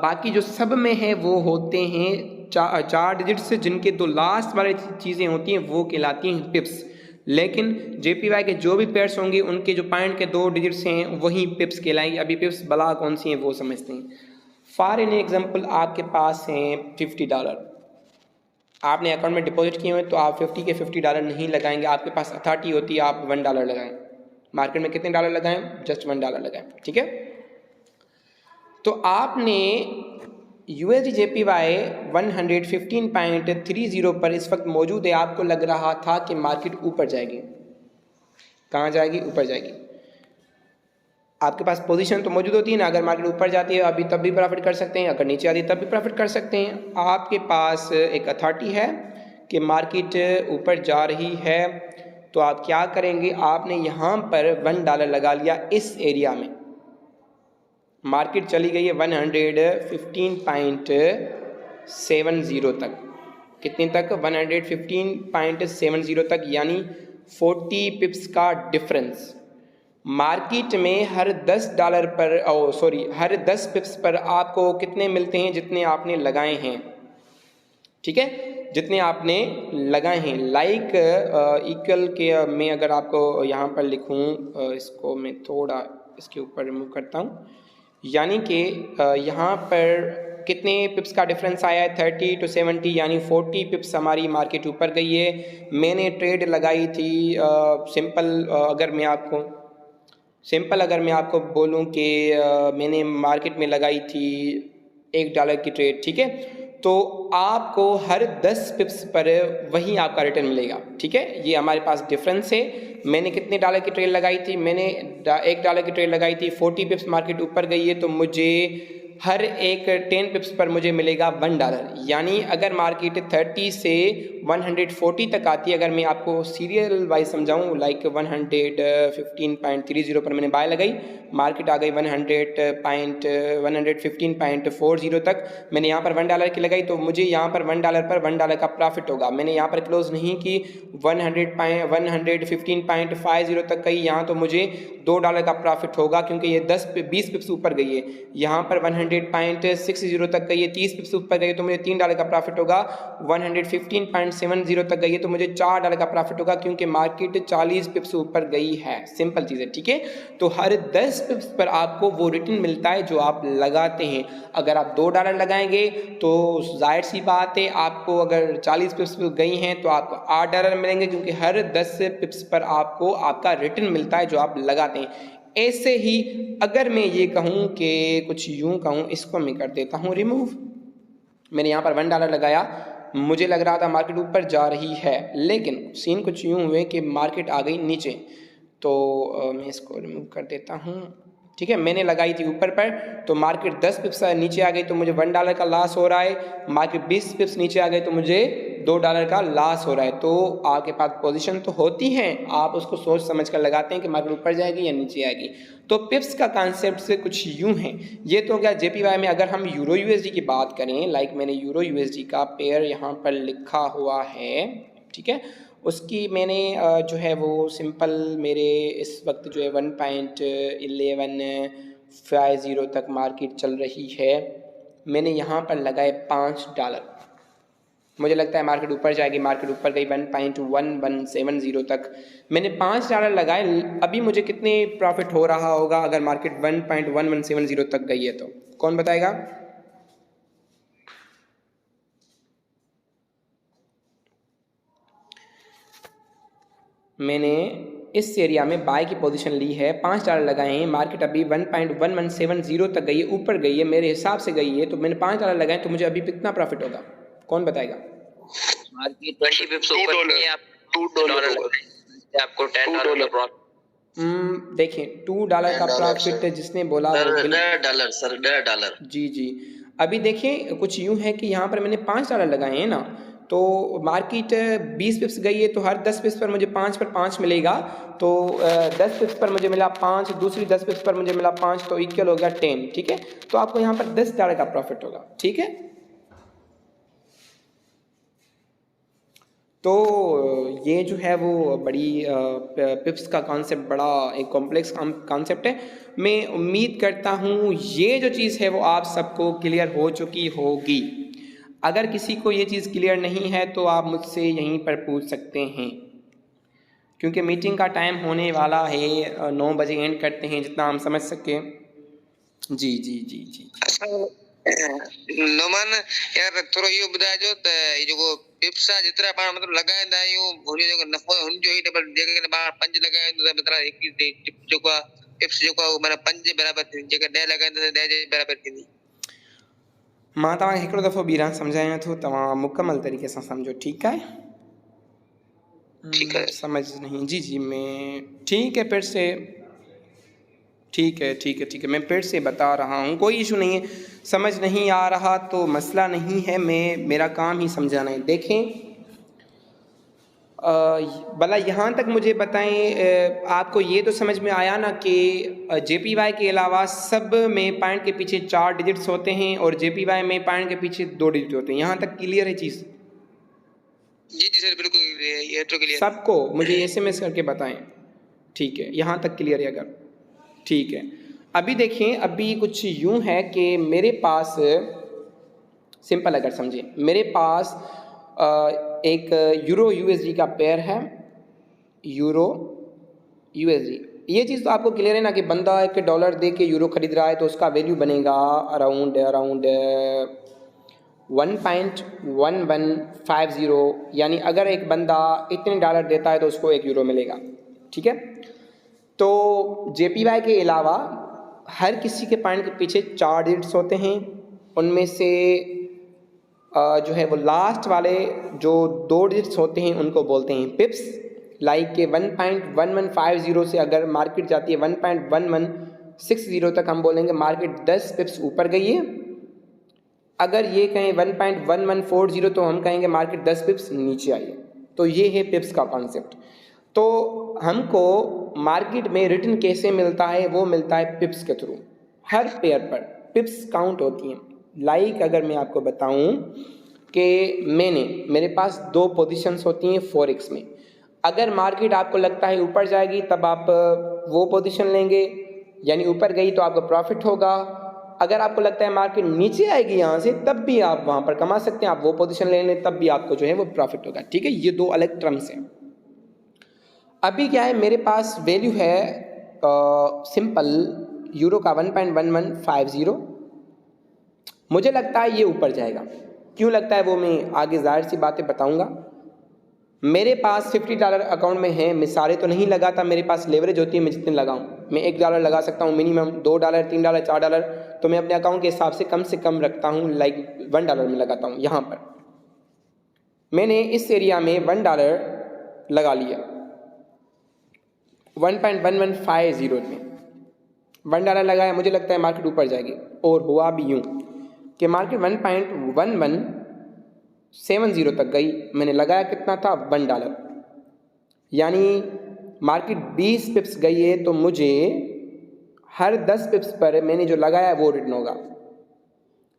बाकी जो सब में है वो होते हैं 4 डिजिट्स, जिनके 2 लास्ट वाली चीज़ें होती हैं वो कहलाती हैं पिप्स। लेकिन JPY के जो भी पेयर्स होंगे उनके जो पॉइंट के 2 डिजिट्स हैं वही पिप्स कहलाएंगे। अभी पिप्स बला कौन सी हैं वो समझते हैं। फॉर एन एग्जांपल आपके पास हैं $50, आपने अकाउंट में डिपॉजिट किए हुए तो आप 50 के $50 नहीं लगाएंगे, आपके पास अथॉरिटी होती है आप $1 लगाएं। मार्केट में कितने डॉलर लगाएं? जस्ट $1 लगाएं। ठीक है। तो आपने USD JPY 115.30 पर इस वक्त मौजूद है, आपको लग रहा था कि मार्केट ऊपर जाएगी। कहाँ जाएगी? ऊपर जाएगी। आपके पास पोजीशन तो मौजूद होती है ना, अगर मार्केट ऊपर जाती है अभी तब भी प्रॉफिट कर सकते हैं, अगर नीचे आती है तब भी प्रॉफिट कर सकते हैं। आपके पास एक अथॉरिटी है कि मार्केट ऊपर जा रही है, तो आप क्या करेंगे? आपने यहाँ पर $1 लगा लिया इस एरिया में। मार्केट चली गई है 115.70 तक। कितने तक? 115.70 तक, यानी 40 पिप्स का डिफरेंस। मार्केट में हर $10 पर हर 10 पिप्स पर आपको कितने मिलते हैं? जितने आपने लगाए हैं। ठीक है, जितने आपने लगाए हैं। लाइक इक्वल के मैं अगर आपको यहाँ पर लिखूँ, इसको मैं थोड़ा इसके ऊपर रिमूव करता हूँ, यानी कि यहाँ पर कितने पिप्स का डिफरेंस आया है? 30 to 70, यानी 40 पिप्स हमारी मार्केट ऊपर गई है। मैंने ट्रेड लगाई थी सिंपल अगर मैं आपको बोलूं कि मैंने मार्केट में लगाई थी $1 की ट्रेड। ठीक है, तो आपको हर 10 पिप्स पर वही आपका रिटर्न मिलेगा। ठीक है, ये हमारे पास डिफरेंस है। मैंने कितने डॉलर की ट्रेड लगाई थी? मैंने $1 की ट्रेड लगाई थी। 40 पिप्स मार्केट ऊपर गई है तो मुझे हर एक 10 पिप्स पर मुझे मिलेगा $1। यानी अगर मार्केट 30 से 140 तक आती है, अगर मैं आपको सीरियल वाइज समझाऊं, लाइक 115.30 पर मैंने बाय लगाई, मार्केट आ गई 115.40 तक, मैंने यहाँ पर $1 की लगाई, तो मुझे यहाँ पर $1 पर $1 का प्रॉफिट होगा। मैंने यहाँ पर क्लोज नहीं की 115.50 तक गई, यहाँ तो मुझे $2 का प्रॉफिट होगा, क्योंकि ये 20 पिप्स ऊपर गई है। यहाँ पर 100.60 तक गई है, 30 पिप्स ऊपर गई तो मुझे $3 का प्रॉफिट होगा। 115.70 तक गई है तो मुझे $4 का प्रॉफिट होगा, क्योंकि मार्केट 40 पिप्स ऊपर गई है। सिंपल चीज़ है। ठीक है, तो हर 10 पिप्स पर आपको वो रिटर्न मिलता है जो आप लगाते हैं। अगर आप $2 लगाएंगे तो जाहिर सी बात है, आपको अगर 40 पिप्स गई हैं तो आपको $8 मिलेंगे, क्योंकि हर 10 पिप्स पर आपको आपका रिटर्न मिलता है जो आप लगाते हैं। ऐसे ही अगर मैं ये कहूँ कि कुछ यूँ कहूँ, इसको मैं कर देता हूँ रिमूव। मैंने यहाँ पर $1 लगाया, मुझे लग रहा था मार्केट ऊपर जा रही है, लेकिन सीन कुछ यूँ हुए कि मार्केट आ गई नीचे, तो मैं इसको रिमूव कर देता हूँ। ठीक है, मैंने लगाई थी ऊपर पर, तो मार्केट 10 पिप्स नीचे आ गई तो मुझे $1 का लॉस हो रहा है। मार्केट 20 पिप्स नीचे आ गई तो मुझे $2 का लॉस हो रहा है। तो आपके पास पोजीशन तो होती हैं, आप उसको सोच समझ कर लगाते हैं कि मार्केट ऊपर जाएगी या नीचे आएगी। तो पिप्स का कॉन्सेप्ट से कुछ यूँ है। ये तो क्या JPY में। अगर हम यूरो USD की बात करें, लाइक मैंने यूरो USD का पेयर यहाँ पर लिखा हुआ है, ठीक है, उसकी मैंने जो है वो सिंपल मेरे इस वक्त जो है 1.1150 तक मार्केट चल रही है। मैंने यहाँ पर लगाए $5। मुझे लगता है मार्केट ऊपर जाएगी, मार्केट ऊपर गई 1.1170 तक। मैंने $5 लगाए, अभी मुझे कितने प्रॉफिट हो रहा होगा अगर मार्केट 1.1170 तक गई है तो कौन बताएगा? मैंने इस एरिया में बाय की पोजीशन ली है, $5 लगाए हैं, मार्केट अभी 1.1170 तक गई है, ऊपर गई है, मेरे हिसाब से गई है, तो मैंने $5 लगाए, तो मुझे अभी कितना प्रॉफिट होगा कौन बताएगा? मार्केट 20 पिप्स ऊपर गई है, आप $2 आपको $10 का प्रॉफिट। देखिए $2 का प्रॉफिट जिसने बोला $10 सर, $10। जी। अभी देखिए कुछ यूँ है कि यहाँ पर मैंने $5 लगाए हैं ना, तो मार्केट 20 पिप्स गई है, तो हर 10 पिप्स पर मुझे 5 पर 5 मिलेगा, तो 10 पिप्स पर मुझे मिला 5, दूसरी 10 पिप्स पर मुझे मिला 5, तो इक्वल हो गया 10। ठीक है, तो आपको यहाँ पर $10 का प्रॉफिट होगा। ठीक है, तो ये जो है वो बड़ी पिप्स का कॉन्सेप्ट बड़ा एक कॉम्प्लेक्स कॉन्सेप्ट है। मैं उम्मीद करता हूँ ये जो चीज़ है वो आप सबको क्लियर हो चुकी होगी। अगर किसी को ये चीज़ क्लियर नहीं है तो आप मुझसे यहीं पर पूछ सकते हैं, क्योंकि मीटिंग का टाइम होने वाला है, 9 बजे एंड करते हैं जितना हम समझ सकें। जी। नोमान यार थोरो यो ॿुधाइजो त जेको पिप्स आहे जेतिरा पाण मतिलबु लॻाईंदा आहियूं हुनजो जेको नफ़ो हुनजो ई डबल जेके पाण 5 लॻाईंदा त मतिलबु हिकु जेको आहे पिप्स जेको आहे माना 5 जे बराबरि थींदी, जेका 10 लॻाईंदा त 10 जे बराबरि थींदी। मां तव्हांखे हिकिड़ो दफ़ो ॿीहर सम्झायां थो, तव्हां मुकमल तरीक़े सां सम्झो। ठीक है, ठीक है, समझ नहीं? जी मैं ठीक है, फिर से ठीक है, मैं फिर से बता रहा हूँ, कोई इशू नहीं है। समझ नहीं आ रहा तो मसला नहीं है, मेरा काम ही समझाना है। देखें भला यहाँ तक मुझे बताएं, आपको ये तो समझ में आया ना कि JPY के अलावा सब में पॉइंट के पीछे 4 डिजिट्स होते हैं और JPY में पॉइंट के पीछे 2 डिजिट होते हैं। यहाँ तक क्लियर है चीज़? जी सर, बिल्कुल ये तो क्लियर। सबको मुझे SMS करके बताएं। ठीक है, यहाँ तक क्लियर है अगर? ठीक है, अभी देखें, अभी कुछ यूँ है कि मेरे पास सिंपल अगर समझें, मेरे पास एक यूरो USD का पेयर है, यूरो USD। ये चीज़ तो आपको क्लियर है ना कि बंदा $1 दे के यूरो खरीद रहा है तो उसका वैल्यू बनेगा अराउंड 1.1150, यानी अगर एक बंदा इतने $1 देता है तो उसको 1 यूरो मिलेगा। ठीक है, तो JPY के अलावा हर किसी के पॉइंट के पीछे 4 डिजिट्स होते हैं, उनमें से जो है वो लास्ट वाले जो 2 डिजिट्स होते हैं उनको बोलते हैं पिप्स। लाइक के 1.1150 से अगर मार्केट जाती है 1.1160 तक, हम बोलेंगे मार्केट 10 पिप्स ऊपर गई है। अगर ये कहें 1.1140 तो हम कहेंगे मार्केट 10 पिप्स नीचे आई है। तो ये है पिप्स का कॉन्सेप्ट। तो हमको मार्केट में रिटर्न कैसे मिलता है? वो मिलता है पिप्स के थ्रू। हर पेयर पर पिप्स काउंट होती हैं। लाइक अगर मैं आपको बताऊं कि मेरे पास 2 पोजीशंस होती हैं फॉरेक्स में। अगर मार्केट आपको लगता है ऊपर जाएगी तब आप वो पोजीशन लेंगे, यानी ऊपर गई तो आपको प्रॉफिट होगा। अगर आपको लगता है मार्केट नीचे आएगी यहाँ से, तब भी आप वहाँ पर कमा सकते हैं, आप वो पोजीशन ले लें, तब भी आपको जो है वो प्रॉफिट होगा। ठीक है, ये 2 अलग टर्म्स हैं। अभी क्या है, मेरे पास वैल्यू है सिंपल यूरो का 1.1150। मुझे लगता है ये ऊपर जाएगा। क्यों लगता है वो मैं आगे जाहिर सी बातें बताऊंगा। मेरे पास $50 अकाउंट में है, मैं सारे तो नहीं लगाता, मेरे पास लेवरेज होती है, मैं जितने लगाऊं। मैं $1 लगा सकता हूं मिनिमम, $2, $3, $4, तो मैं अपने अकाउंट के हिसाब से कम रखता हूं, लाइक $1 में लगाता हूं। यहाँ पर मैंने इस एरिया में $1 लगा लिया 1.1150 में $1 लगाया। मुझे लगता है मार्केट ऊपर जाएगी, और हुआ भी यूँ कि मार्केट 1.1170 तक गई। मैंने लगाया कितना था? $1, यानी मार्केट 20 पिप्स गई है, तो मुझे हर 10 पिप्स पर मैंने जो लगाया वो रिटर्न होगा।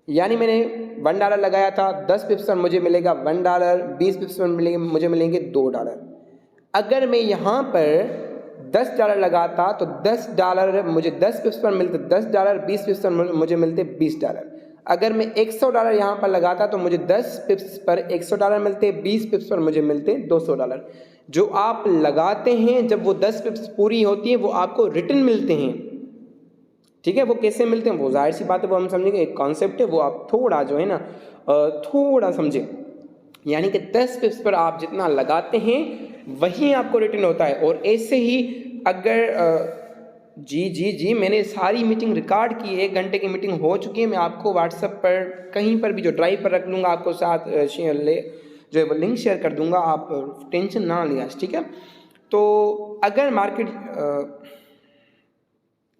यानी मैंने $1 लगाया था, 10 पिप्स पर मुझे मिलेगा $1, 20 पिप्स पर मुझे मिलेंगे $2। अगर मैं यहाँ पर $10 लगाता तो $10 मुझे 10 पिप्स पर मिलते $10, 20 पिप्स पर मुझे मिलते $20। अगर मैं $100 यहाँ पर लगाता तो मुझे 10 पिप्स पर $100 मिलते, 20 पिप्स पर मुझे मिलते $200। जो आप लगाते हैं जब वो 10 पिप्स पूरी होती है वो आपको रिटर्न मिलते हैं, ठीक है। वो कैसे मिलते हैं वो जाहिर सी बात है, वो हम समझेंगे, एक कॉन्सेप्ट है, वो आप थोड़ा जो है ना थोड़ा समझे। यानी कि 10 पिप्स पर आप जितना लगाते हैं वही आपको रिटर्न होता है। और ऐसे ही अगर जी मैंने सारी मीटिंग रिकॉर्ड की है, 1 घंटे की मीटिंग हो चुकी है। मैं आपको व्हाट्सएप पर कहीं पर भी जो ड्राइव पर रख लूँगा, आपको साथ जो है वो लिंक शेयर कर दूँगा, आप टेंशन ना लिया, ठीक है। तो अगर मार्केट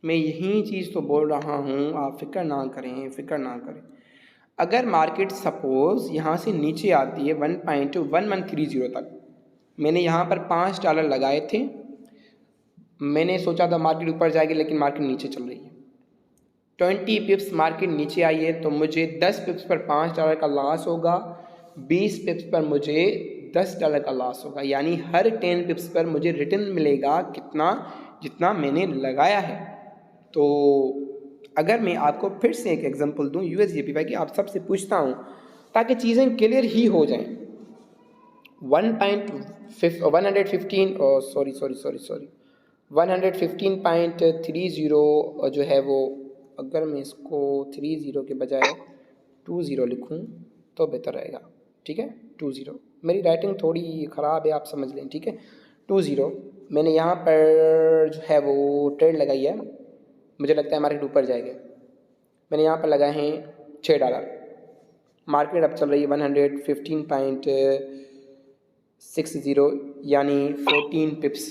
मैं यही चीज़ तो बोल रहा हूँ, आप फिक्र ना करें। अगर मार्केट सपोज़ यहाँ से नीचे आती है 1.1130 तक, मैंने यहाँ पर $5 लगाए थे, मैंने सोचा था मार्केट ऊपर जाएगी लेकिन मार्केट नीचे चल रही है। 20 पिप्स मार्केट नीचे आई है तो मुझे 10 पिप्स पर $5 का लॉस होगा, 20 पिप्स पर मुझे $10 का लॉस होगा। यानी हर 10 पिप्स पर मुझे रिटर्न मिलेगा कितना, जितना मैंने लगाया है। तो अगर मैं आपको फिर से एक एग्जांपल दूं USD की, आप सबसे पूछता हूं ताकि चीज़ें क्लियर ही हो जाएं। 115.30 जो है वो, अगर मैं इसको 30 के बजाय 20 लिखूं तो बेहतर रहेगा, ठीक है। 20, मेरी राइटिंग थोड़ी ख़राब है, आप समझ लें, ठीक है। 20 मैंने यहाँ पर जो है वो ट्रेड लगाई है, मुझे लगता है मार्केट ऊपर जाएगी। मैंने यहाँ पर लगाए हैं $6, मार्केट अब चल रही है 115.60, यानी 14 पिप्स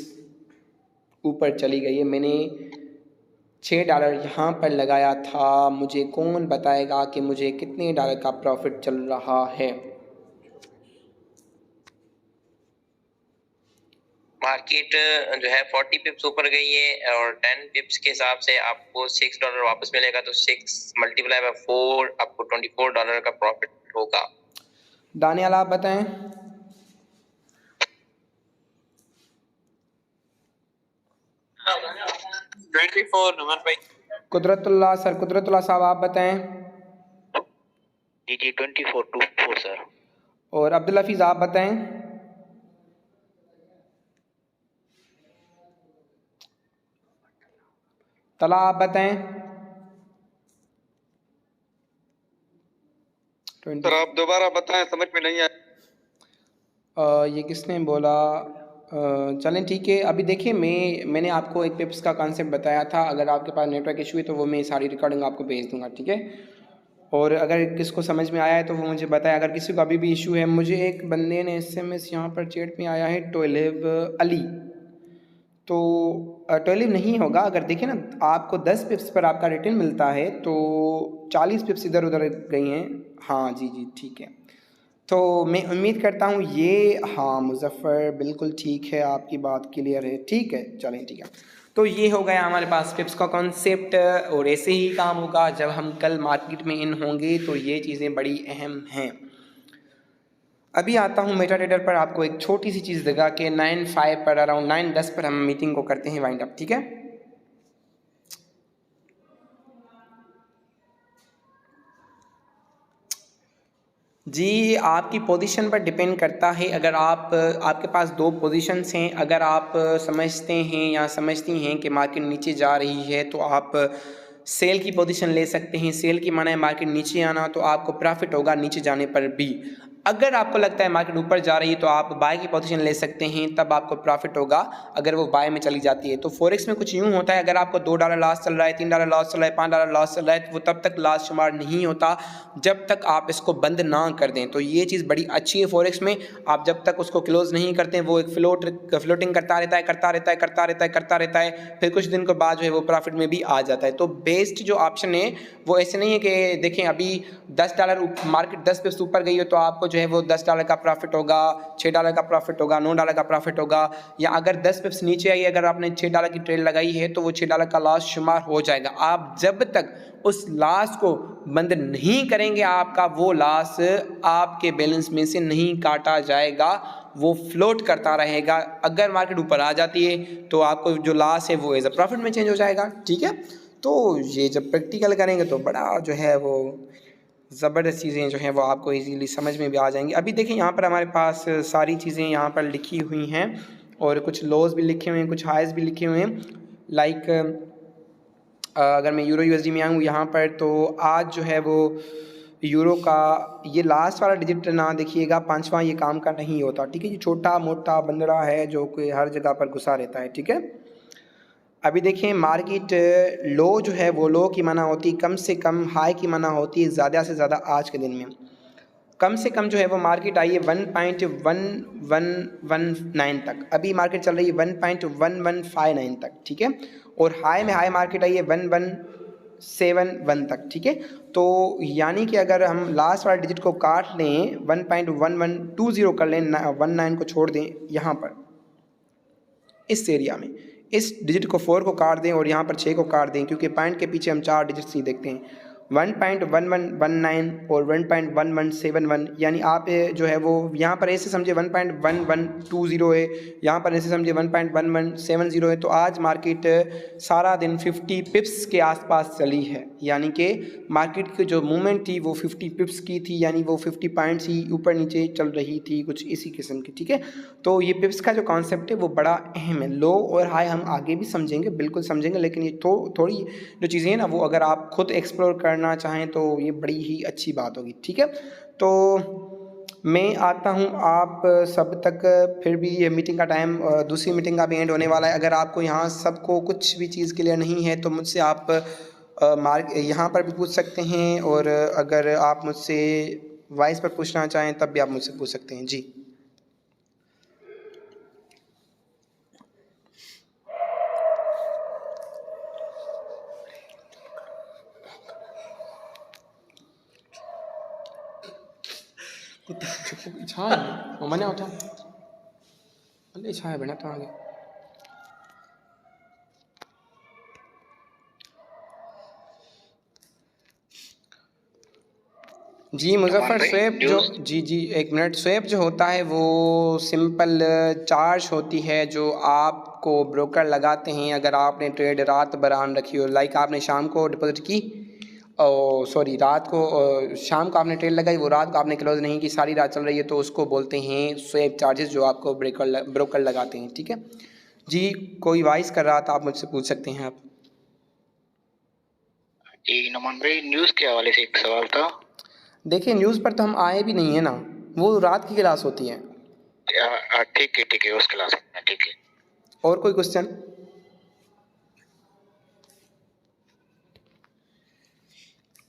ऊपर चली गई है। मैंने $6 यहाँ पर लगाया था, मुझे कौन बताएगा कि मुझे कितने डॉलर का प्रॉफिट चल रहा है। मार्केट जो है 40 पिप्स ऊपर गई है और 10 पिप्स के हिसाब से आपको $6 वापस मिलेगा, तो 6 × 4 आपको $24 का प्रॉफिट होगा। दानियाल आप बताएं। कुदरतुल्लाह साहब आप बताएं। जी 24 सर। और अब्दुल हफीज आप बताएं। तला आप बताएं। सर आप दोबारा बताएं, समझ में नहीं आया। ये किसने बोला? चलें ठीक है। अभी देखिए मैंने आपको एक पिप्स का कॉन्सेप्ट बताया था। अगर आपके पास नेटवर्क इशू है तो वो मैं सारी रिकॉर्डिंग आपको भेज दूंगा, ठीक है। और अगर किसको समझ में आया है तो वो मुझे बताए। अगर किसी को अभी भी इशू है, मुझे एक बंदे ने SMS यहाँ पर चैट में आया है 12 अली, तो 12 नहीं होगा। अगर देखें ना, आपको 10 पिप्स पर आपका रिटर्न मिलता है तो 40 पिप्स इधर उधर गई हैं। हाँ जी ठीक है। तो मैं उम्मीद करता हूँ ये, हाँ मुज़फ़्फ़र बिल्कुल ठीक है, आपकी बात क्लियर है, ठीक है। चलें ठीक है। तो ये हो गया हमारे पास पिप्स का कॉन्सेप्ट। और ऐसे ही काम होगा जब हम कल मार्केट में इन होंगे, तो ये चीज़ें बड़ी अहम हैं। अभी आता हूँ मेटा ट्रेडर पर, आपको एक छोटी सी चीज़ देगा कि 9:05 पर, अराउंड 9:10 पर हम मीटिंग को करते हैं वाइंड अप, ठीक है। जी आपकी पोजीशन पर डिपेंड करता है। अगर आपके पास 2 पोजीशंस हैं, अगर आप समझते हैं या समझती हैं कि मार्केट नीचे जा रही है तो आप सेल की पोजीशन ले सकते हैं। सेल की माना है मार्केट नीचे आना, तो आपको प्रॉफिट होगा नीचे जाने पर भी। अगर आपको लगता है मार्केट ऊपर जा रही है तो आप बाय की पोजीशन ले सकते हैं, तब आपको प्रॉफिट होगा अगर वो बाय में चली जाती है। तो फॉरेक्स में कुछ यूँ होता है, अगर आपको $2 लॉस चल रहा है, $3 लॉस चल रहा है, $5 लॉस चल रहा है, तो वो तब तक लॉस शुमार नहीं होता जब तक आप इसको बंद ना कर दें। तो ये चीज़ बड़ी अच्छी है फॉरेक्स में। आप जब तक उसको क्लोज नहीं करते, वो एक फ्लोटिंग करता रहता है, फिर कुछ दिन के बाद जो है वो प्रॉफिट में भी आ जाता है। तो बेस्ट जो ऑप्शन है वो ऐसे नहीं है कि देखें अभी $10 मार्केट 10 पिप्स ऊपर गई हो तो आपको जो है वो $10 का प्रॉफिट होगा, $6 का प्रॉफिट होगा, $9 का प्रॉफिट होगा। या अगर 10 पिप्स नीचे आई, अगर आपने $6 की ट्रेड लगाई है तो वो $6 का लॉस शुमार हो जाएगा। आप जब तक उस लॉस को बंद नहीं करेंगे, आपका वो लॉस आपके बैलेंस में से नहीं काटा जाएगा। वो फ्लोट करता रहेगा। अगर मार्केट ऊपर आ जाती है तो आपको जो लॉस है वो एज अ प्रॉफिट में चेंज हो जाएगा, ठीक है। तो ये जब प्रैक्टिकल करेंगे तो बड़ा जो है वो ज़बरदस्त चीज़ें जो हैं वो आपको इजीली समझ में भी आ जाएंगी। अभी देखिए यहाँ पर हमारे पास सारी चीज़ें यहाँ पर लिखी हुई हैं और कुछ लॉस भी लिखे हुए हैं, कुछ हाइज भी लिखे हुए हैं। लाइक अगर मैं यूरो यूएसडी में आऊँ यहाँ पर तो आज जो है वो यूरो का ये लास्ट वाला डिजिट ना देखिएगा, 5वां ये काम का नहीं होता, ठीक है। ये छोटा मोटा बंदरा है जो कि हर जगह पर घुसा रहता है, ठीक है। अभी देखें मार्केट लो जो है वो लो की माना होती है कम से कम, हाई की माना होती है ज़्यादा से ज़्यादा। आज के दिन में कम से कम जो है वो मार्केट आई है 1.1119 तक, अभी मार्केट चल रही है 1.1159 तक, ठीक है। और हाई में हाई मार्केट आई है 1171 तक, ठीक है। तो यानी कि अगर हम लास्ट वाले डिजिट को काट लें 1.1120 कर लें, 19 को छोड़ दें यहाँ पर इस एरिया में, इस डिजिट को 4 को काट दें और यहाँ पर 6 को काट दें, क्योंकि पॉइंट के पीछे हम 4 डिजिट्स ही देखते हैं, 1.1119 और 1.1171, यानी आप जो है वो यहाँ पर ऐसे समझे 1.1120 है, यहाँ पर ऐसे समझे 1.1170 है। तो आज मार्केट सारा दिन 50 पिप्स के आसपास चली है, यानी कि मार्केट की जो मूवमेंट थी वो 50 पिप्स की थी, यानी वो 50 पॉइंट्स ही ऊपर नीचे चल रही थी, कुछ इसी किस्म की, ठीक है। तो ये पिप्स का जो कॉन्सेप्ट है वो बड़ा अहम है। लो और हाई हम आगे भी समझेंगे, बिल्कुल समझेंगे, लेकिन ये थोड़ी जो चीज़ें हैं ना वो अगर आप खुद एक्सप्लोर करना चाहें तो ये बड़ी ही अच्छी बात होगी, ठीक है। तो मैं आता हूँ आप सब तक, फिर भी ये मीटिंग का टाइम, दूसरी मीटिंग का भी एंड होने वाला है। अगर आपको यहाँ सबको कुछ भी चीज़ क्लियर नहीं है तो मुझसे आप यहाँ पर भी पूछ सकते हैं, और अगर आप मुझसे वॉइस पर पूछना चाहें तब भी आप मुझसे पूछ सकते हैं। जी इच्छा है मैंने उठा इच्छा है बेटा तो आगे जी मुजफ्फर स्वेप जो जी एक मिनट, स्वेप जो होता है वो सिंपल चार्ज होती है जो आपको ब्रोकर लगाते हैं अगर आपने ट्रेड रात बरान रखी हो। लाइक आपने शाम को डिपॉजिट की, सॉरी रात को, शाम को आपने ट्रेड लगाई, वो रात को आपने क्लोज नहीं की, सारी रात चल रही है, तो उसको बोलते हैं स्वेप चार्जेस जो आपको ब्रोकर लगाते हैं, ठीक है जी। कोई वॉइस कर रहा था, आप मुझसे पूछ सकते हैं आप। जी नुमान भाई, न्यूज़ के हवाले से एक सवाल था। देखिए न्यूज़ पर तो हम आए भी नहीं है ना, वो रात की क्लास होती है। ठीक है उस क्लास में, ठीक है। और कोई क्वेश्चन?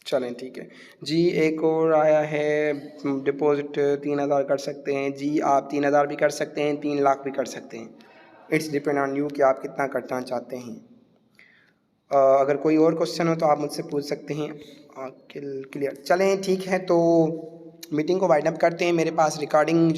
चलें ठीक है जी। एक और आया है, डिपॉजिट 3000 कर सकते हैं जी। आप 3000 भी कर सकते हैं, 3 लाख भी कर सकते हैं, इट्स डिपेंड ऑन यू कि आप कितना करना चाहते हैं। अगर कोई और क्वेश्चन हो तो आप मुझसे पूछ सकते हैं। क्लियर, चलें ठीक है, तो मीटिंग को वाइंड अप करते हैं। मेरे पास रिकॉर्डिंग